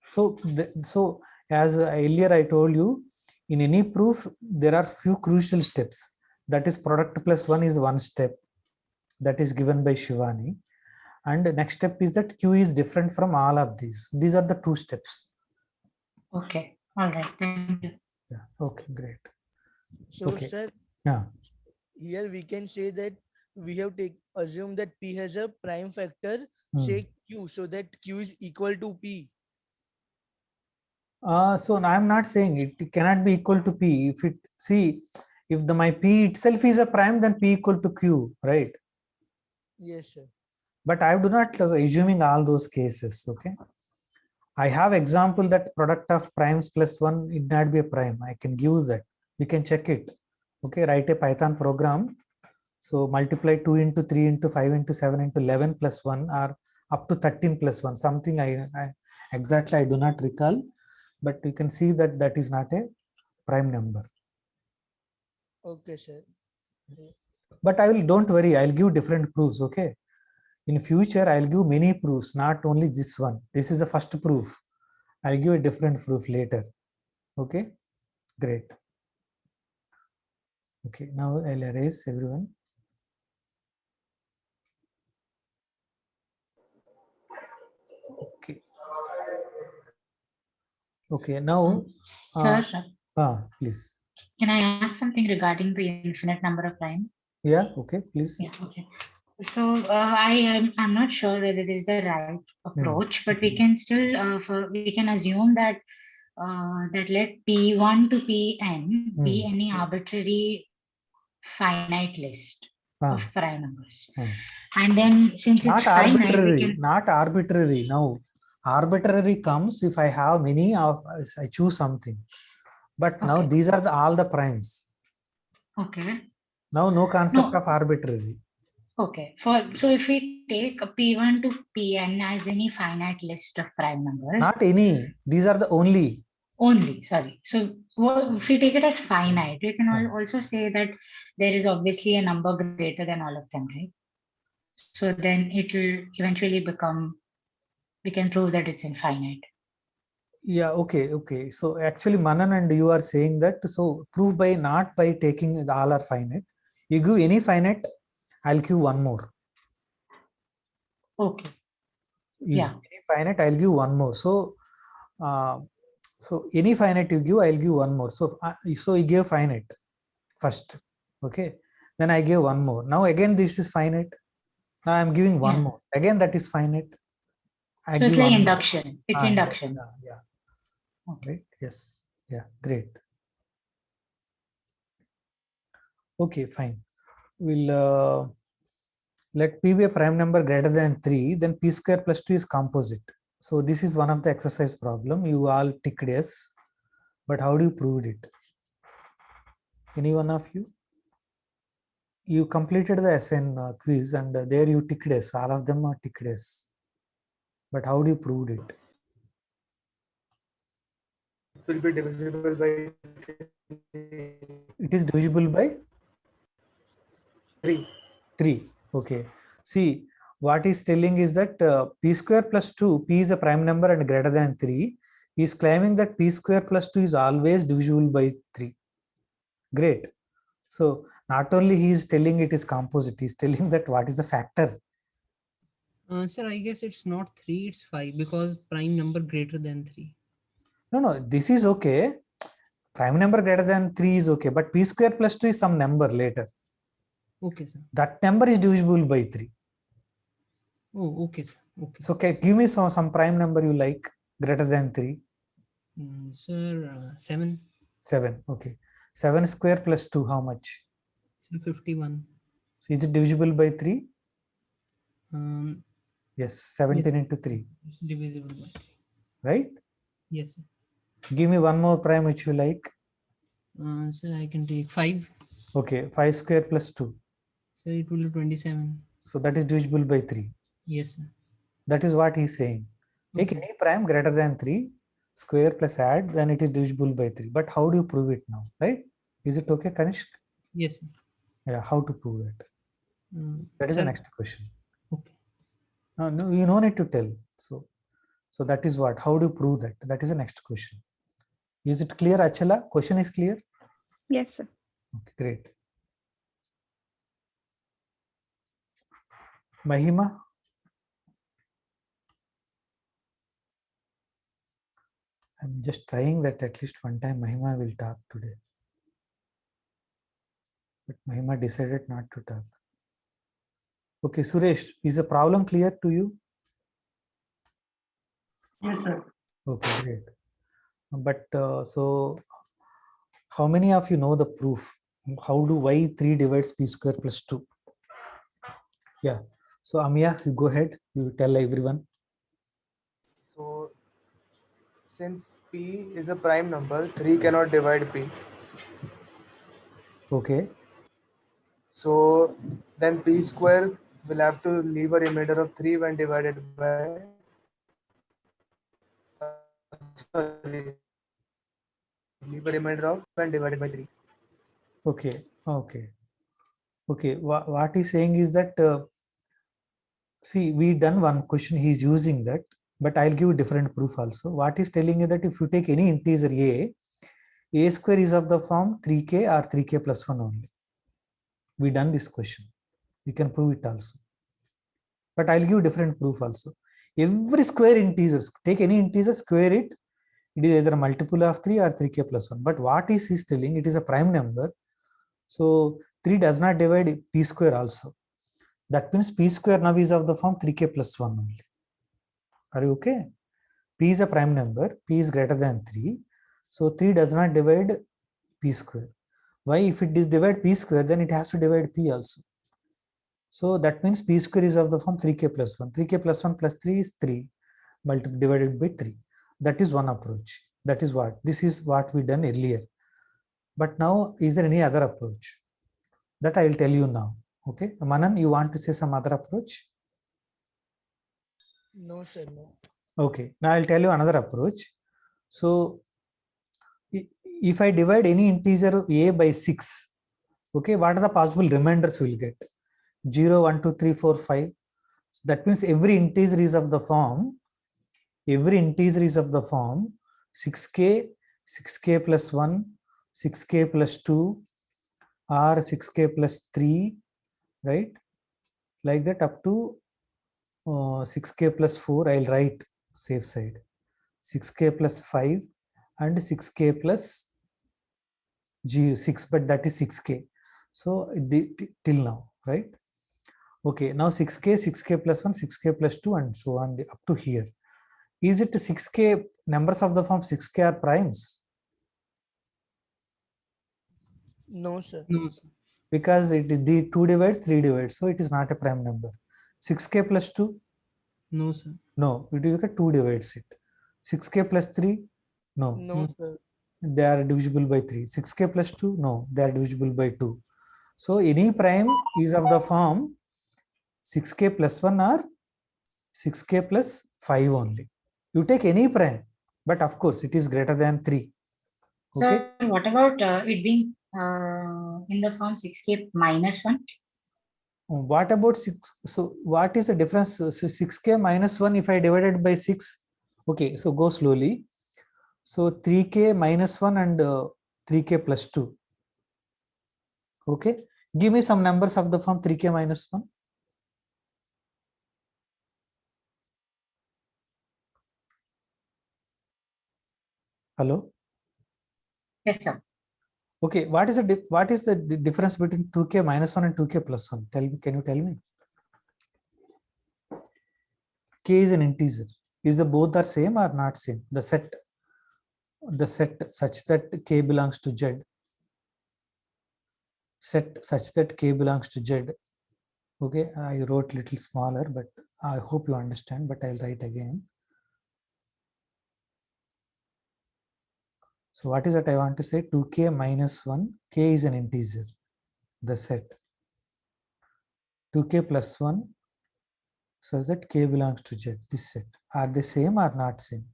So so as earlier I told you, in any proof there are few crucial steps. That is product plus 1 is one step. That is given by Shivani. And the next step is that Q is different from all of these. These are the 2 steps. Okay. All right. Thank you. Yeah. Okay. Great. So, sir, yeah. Here we can say that we have assume that P has a prime factor, say Q, so that Q is equal to P. So I'm not saying it cannot be equal to P. If it if my P itself is a prime, then P equal to Q, right? Yes, sir. But I do not assuming all those cases. Okay. I have example that product of primes plus 1 it not be a prime. I can give that. You can check it. Okay. Write a Python program. So multiply 2 into 3 into 5 into 7 into 11 plus 1 or up to 13 plus 1. Something I exactly I do not recall. But you can see that that is not a prime number. Okay, sir. But I will, don't worry, I'll give different proofs. Okay. In future, I'll give many proofs, not only this one. This is the first proof. I'll give a different proof later. Okay. Great. Okay. Now I'll erase everyone. Okay. Okay. Now, sir, please. Can I ask something regarding the infinite number of primes? Yeah. Okay. Please. Yeah. Okay. So I'm not sure whether it is the right approach, but we can still we can assume that that let P1 to Pn be any arbitrary finite list of prime numbers, and then since it's finite, not arbitrary. Now, arbitrary comes if I have many of I choose something, but now these are all the primes. Okay. Now no concept of arbitrary. Okay. So if we take P1 to Pn as any finite list of prime numbers. Not any. These are the only. Only. Sorry. So if we take it as finite, we can also say that there is obviously a number greater than all of them, right? So then it will eventually become, we can prove that it's infinite. Yeah, okay, okay. So actually Manan and you are saying that, so prove by not by taking the all are finite. You give any finite, I'll give one more. Okay. Yeah. Any finite, I'll give one more. So so any finite you give, I'll give one more. So so you give finite first. Okay. Then I give one more. Now again this is finite. Now I'm giving one more. Again that is finite. So it's like induction. It's induction. Yeah. Okay. Yes. Yeah. Great. Okay. Fine. We'll let P be a prime number greater than 3. Then P square plus 2 is composite. So this is one of the exercise problem. You all ticked yes. But how do you prove it? Any one of you? You completed the SN quiz and there you ticked yes. All of them are ticked yes. But how do you prove it? It will be divisible by 3. It is divisible by 3. 3. Okay. See, what is telling is that P square plus 2, P is a prime number and greater than 3. He is claiming that P square plus 2 is always divisible by 3. Great. So not only he is telling it is composite, he is telling that what is the factor. Sir, I guess it's not 3, it's 5 because prime number greater than 3. No, this is okay. Prime number greater than 3 is okay, but P square plus 2 is some number later. Okay, sir. That number is divisible by 3. Oh, okay, sir. Okay. So give me some prime number you like greater than 3. Sir, 7. 7. Okay. 7 square plus 2, how much? So 51. So is it divisible by 3? Yes, 17 yes, into 3. it's divisible by 3. Right? Yes, sir. Give me one more prime which you like. So I can take 5. Okay, 5 square plus 2. So it will be 27. So that is divisible by 3. Yes, sir. That is what he is saying. Take Okay. any prime greater than 3, square plus add, then it is divisible by 3. But how do you prove it now? Right? Is it okay, Kanishk? Yes, sir. Yeah, how to prove that? That is sir, the next question. Okay. No, you no need to tell. So that is what. How do you prove that? That is the next question. Is it clear, Achala? Question is clear? Yes, sir. Okay, great. Mahima? I'm just trying that at least one time Mahima will talk today. But Mahima decided not to talk. Okay, Suresh, is the problem clear to you? Yes, sir. Okay, great. But so how many of you know the proof? How do y 3 divides p square plus 2? Yeah. So Amya, you go ahead. You tell everyone. So since p is a prime number, 3 cannot divide p. Okay. So then p square will have to leave a remainder of 3 when divided by sorry, leave a remainder of when divided by 3. Okay. Okay. Okay. What he's saying is that see, we done one question. He's using that, but I'll give different proof also. What he's telling you that if you take any integer a square is of the form 3k or 3k plus 1 only. We done this question. We can prove it also. But I'll give different proof also. Every square integers, take any integer, square it. It is either a multiple of 3 or 3k plus 1. But what is he telling? It is a prime number. So 3 does not divide p square also. That means p square now is of the form 3k plus 1 only. Are you okay? P is a prime number. P is greater than 3. So 3 does not divide p square. Why? If it is divide p square, then it has to divide p also. So that means p square is of the form 3k plus 1. 3k plus 1 plus 3 is 3 divided by 3. That is one approach. That is what. This is what we done earlier. But now, is there any other approach? That I will tell you now. Okay. Manan, you want to say some other approach? No, sir. No. Okay. Now I'll tell you another approach. So if I divide any integer a by 6, okay, what are the possible remainders we'll get? 0, 1, 2, 3, 4, 5. So that means every integer is of the form 6k, 6k plus 1, 6k plus 2, or 6k plus 3, right? Like that up to 6k plus 4, I'll write safe side. 6k plus 5 and 6k plus 6, but that is 6k. So till now, right? Okay, now 6k, 6k plus 1, 6k plus 2, and so on up to here. Is it 6k numbers of the form 6k are primes? No, sir. No, sir. Because it is the 2 divides 3 divides, so it is not a prime number. 6k plus 2? No, sir. No, it is 2 divides it. 6k plus 3? No. No, sir. They are divisible by 3. 6k plus 2? No, they are divisible by 2. So any prime is of the form 6k plus 1 or 6k plus 5 only. You take any prime, but of course it is greater than 3. Okay. So what about it being in the form 6k minus 1? What about 6? So what is the difference? So 6k minus 1 if I divided by 6? Okay, so go slowly. So 3k minus 1 and 3k plus 2. Okay, give me some numbers of the form 3k minus 1. Hello? Yes, sir. Okay, what is the difference between 2k minus 1 and 2k plus 1? Tell me, can you tell me? K is an integer. Is the both are same or not same? The set. the set such that K belongs to Z. Set such that K belongs to Z. Okay, I wrote little smaller, but I hope you understand, but I'll write again. So what is that I want to say? 2K minus 1, K is an integer, the set. 2K plus 1, such that K belongs to Z, this set. Are they same or not same?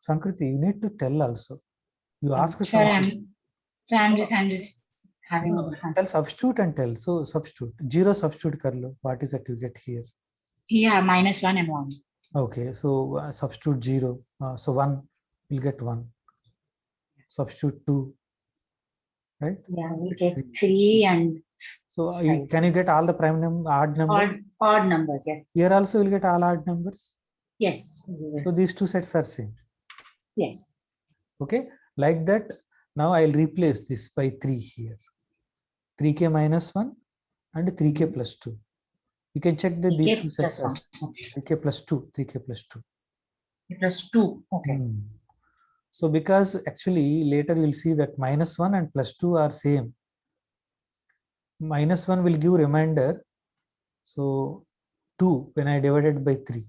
Sankriti, you need to tell also. You ask Sure, some question. I'm just having No, tell substitute and tell. So substitute. 0 substitute kar lo. What is that you get here? Yeah, minus 1 and 1. Okay, so substitute 0. So 1 will get 1. Substitute 2. Right? Yeah, we get 3 and so can you get all the prime odd numbers? Odd numbers, yes. Here also you will get all odd numbers? Yes. So these two sets are same. Yes. Okay, like that. Now I'll replace this by 3 here. 3K minus 1 and 3K plus 2. You can check that these two sets are 3K plus 2. 3K plus 2. Plus 2. Okay. So because actually later you will see that minus 1 and plus 2 are same. Minus 1 will give remainder. So 2 when I divided by 3.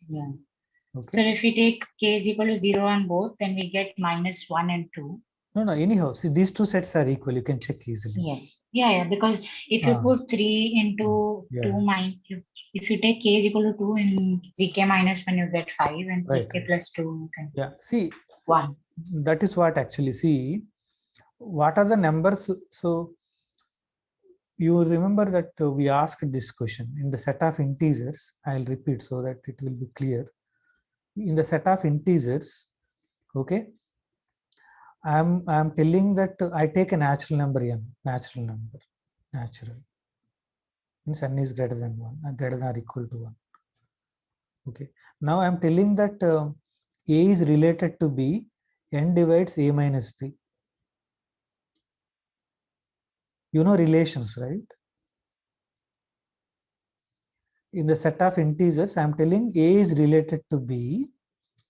Yeah. Okay. So if we take K is equal to 0 on both, then we get minus 1 and 2. No, anyhow, see these two sets are equal. You can check easily. Yes. Yeah, because if you put 3 into 2 minus, if you take K is equal to 2 and 3K minus 1, you get 5 and 3K plus 2. You can see 1. That is what actually, see, what are the numbers? So you remember that we asked this question in the set of integers. I'll repeat so that it will be clear. In the set of integers, okay, I'm telling that I take a natural number n, natural means n is greater than 1, greater than or equal to 1. Okay, now I'm telling that A is related to B, n divides A minus B. You know relations, right? In the set of integers, I'm telling A is related to B,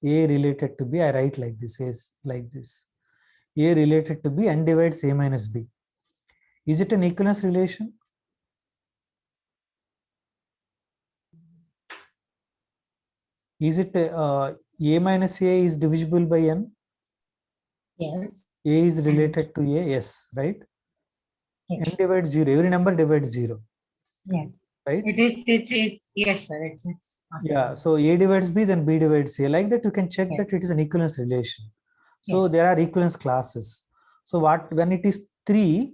A related to B, I write like this, A is like this. A related to B, n divides A minus B. Is it an equivalence relation? Is it A minus A is divisible by n? Yes. A is related to A, yes, right? Yes. N divides 0, every number divides 0. Yes. Right? It's yes, sir. It's yeah, so A divides B, then B divides A. Like that, you can check that it is an equivalence relation. So there are equivalence classes. So when it is 3,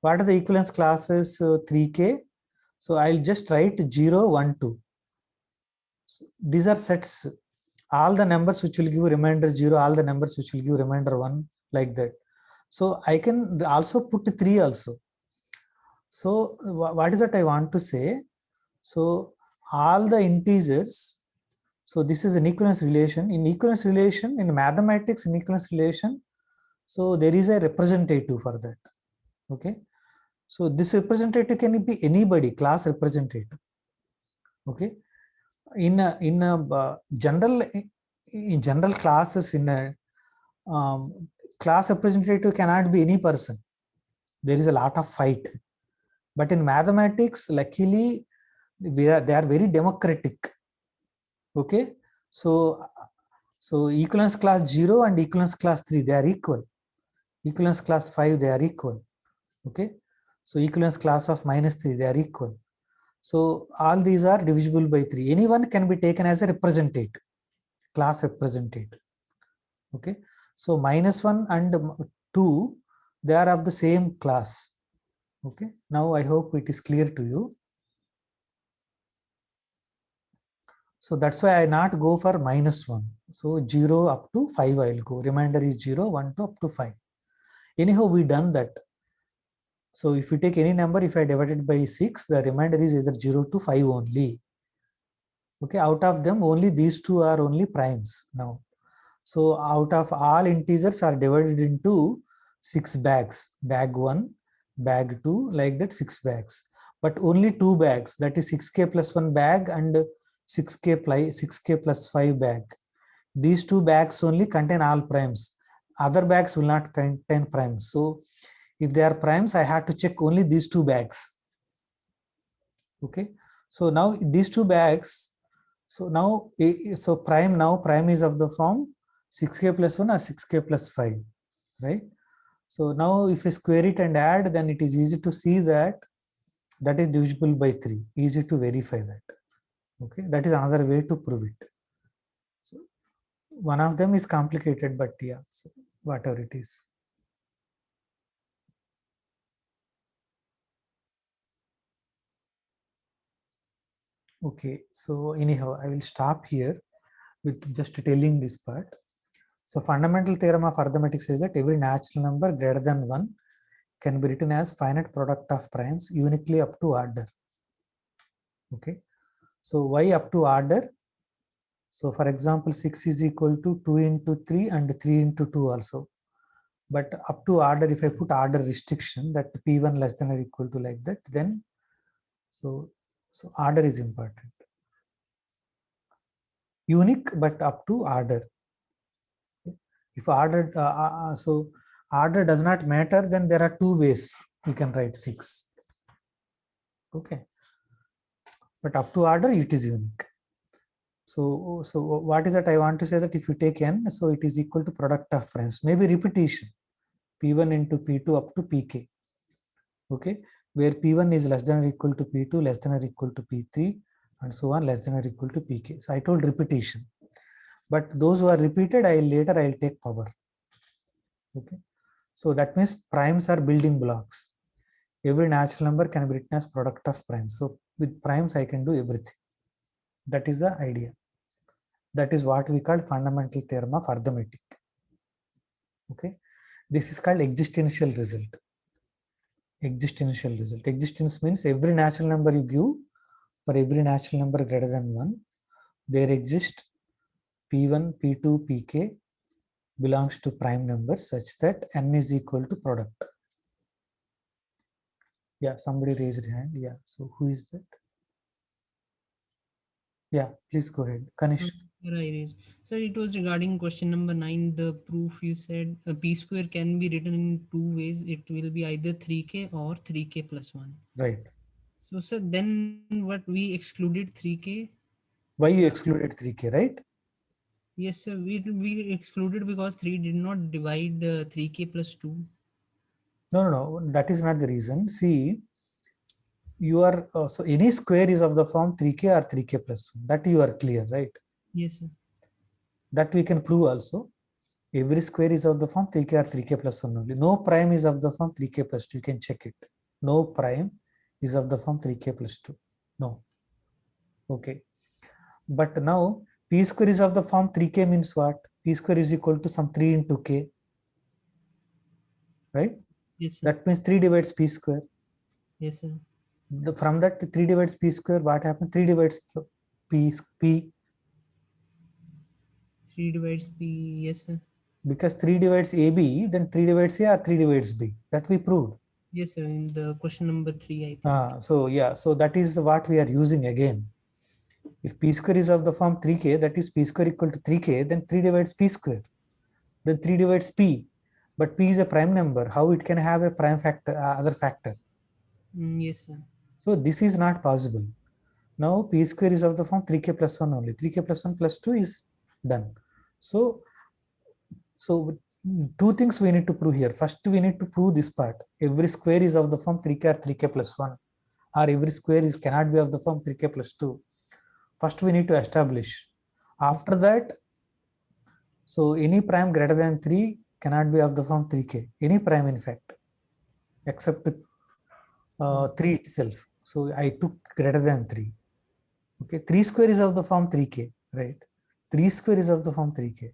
what are the equivalence classes? 3K. So I'll just write 0, 1, 2. So these are sets. All the numbers which will give remainder 0, all the numbers which will give remainder 1, like that. So I can also put 3 also. So what is that I want to say? So all the integers, so this is an equivalence relation. In equivalence relation, in mathematics, in equivalence relation, so there is a representative for that. Okay. So this representative can be anybody, class representative. Okay. In general classes, in a class representative cannot be any person. There is a lot of fight. But in mathematics, luckily, they are very democratic. Okay. So equivalence class 0 and equivalence class 3, they are equal. Equivalence class 5, they are equal. Okay. So equivalence class of minus 3, they are equal. So all these are divisible by 3. Anyone can be taken as a representative, class representative. Okay. So minus 1 and 2, they are of the same class. Okay. Now I hope it is clear to you. So that's why I not go for minus 1. So 0 up to 5 I will go. Remainder is 0, 1 to up to 5. Anyhow, we done that. So if you take any number, if I divide it by 6, the remainder is either 0 to 5 only. Okay, out of them, only these two are only primes now. So out of all integers are divided into 6 bags. Bag 1, bag 2, like that 6 bags. But only 2 bags, that is 6K plus 1 bag and 6K plus 5 bag. these two bags only contain all primes. Other bags will not contain primes. So if they are primes, I have to check only these two bags. Okay. So now these two bags, so now, so prime is of the form 6k plus 1 or 6k plus 5, right? So now if you square it and add, then it is easy to see that that is divisible by 3. Easy to verify that. Okay, that is another way to prove it. So one of them is complicated, but yeah, so whatever it is. Okay, so anyhow, I will stop here with just telling this part. So fundamental theorem of arithmetic says that every natural number greater than 1 can be written as finite product of primes uniquely up to order. Okay, so why up to order? So for example, 6 is equal to 2 into 3 and 3 into 2 also. But up to order, if I put order restriction that P1 less than or equal to like that, then so order is important. Unique, but up to order. If order, so order does not matter, then there are two ways you can write 6. Okay. But up to order, it is unique. So what is that I want to say, that if you take n, so it is equal to product of primes, maybe repetition, P1 into P2 up to Pk. Okay, where P1 is less than or equal to P2, less than or equal to P3, and so on, less than or equal to Pk. So I told repetition, but those who are repeated, I'll take power. Okay, so that means primes are building blocks. Every natural number can be written as product of primes. So with primes, I can do everything. That is the idea. That is what we call fundamental theorem of arithmetic. Okay, this is called existential result. Existential result. Existence means every natural number you give, for every natural number greater than 1, there exist P1, P2, Pk belongs to prime numbers such that n is equal to product. Yeah, somebody raised their hand. Yeah, so who is that? Yeah, please go ahead. Kanish. So it was regarding question number 9, the proof you said p square can be written in two ways. It will be either 3k or 3k plus 1. Right. So sir, then what, we excluded 3k? Why you excluded 3k, right? Yes, sir, we excluded because 3 did not divide 3k plus 2. No, that is not the reason. See, you are, so any square is of the form 3k or 3k plus 1. That you are clear, right? Yes, sir. That we can prove also. Every square is of the form 3k or 3k plus 1 only. No prime is of the form 3k plus 2. You can check it. No prime is of the form 3k plus 2. No. Okay. But now p square is of the form 3k means what? P square is equal to some 3 into k. Right? Yes, sir. That means 3 divides p square. Yes, sir. From that 3 divides p square, what happens? 3 divides p. 3 divides p, yes, sir. Because 3 divides AB, then 3 divides A or 3 divides B. That we proved. Yes, sir, in the question number 3, I think. So yeah, so that is what we are using again. If p square is of the form 3k, that is p square equal to 3k, then 3 divides p square. Then 3 divides p. But p is a prime number. How it can have a prime factor, other factor? Yes, sir. So this is not possible. Now p square is of the form 3k plus 1 only. 3k plus 1 plus 2 is done. So two things we need to prove here. First, we need to prove this part. Every square is of the form 3k or 3k plus 1. Or every square is cannot be of the form 3k plus 2. First, we need to establish. After that, so any prime greater than 3 cannot be of the form 3k. Any prime, in fact, except 3 itself. So I took greater than 3. Okay, 3 square is of the form 3k, right? 3 square is of the form 3k.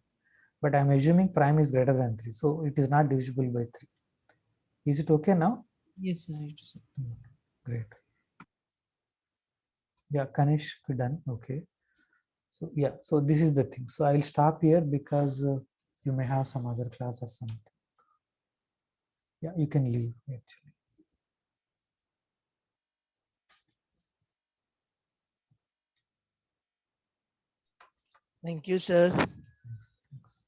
But I'm assuming prime is greater than 3. So it is not divisible by 3. Is it okay now? Yes, sir. It is. Great. Yeah, Kanish, done. Okay. So yeah, so this is the thing. So I'll stop here because you may have some other class or something. Yeah, you can leave actually. Thank you, sir. Thanks.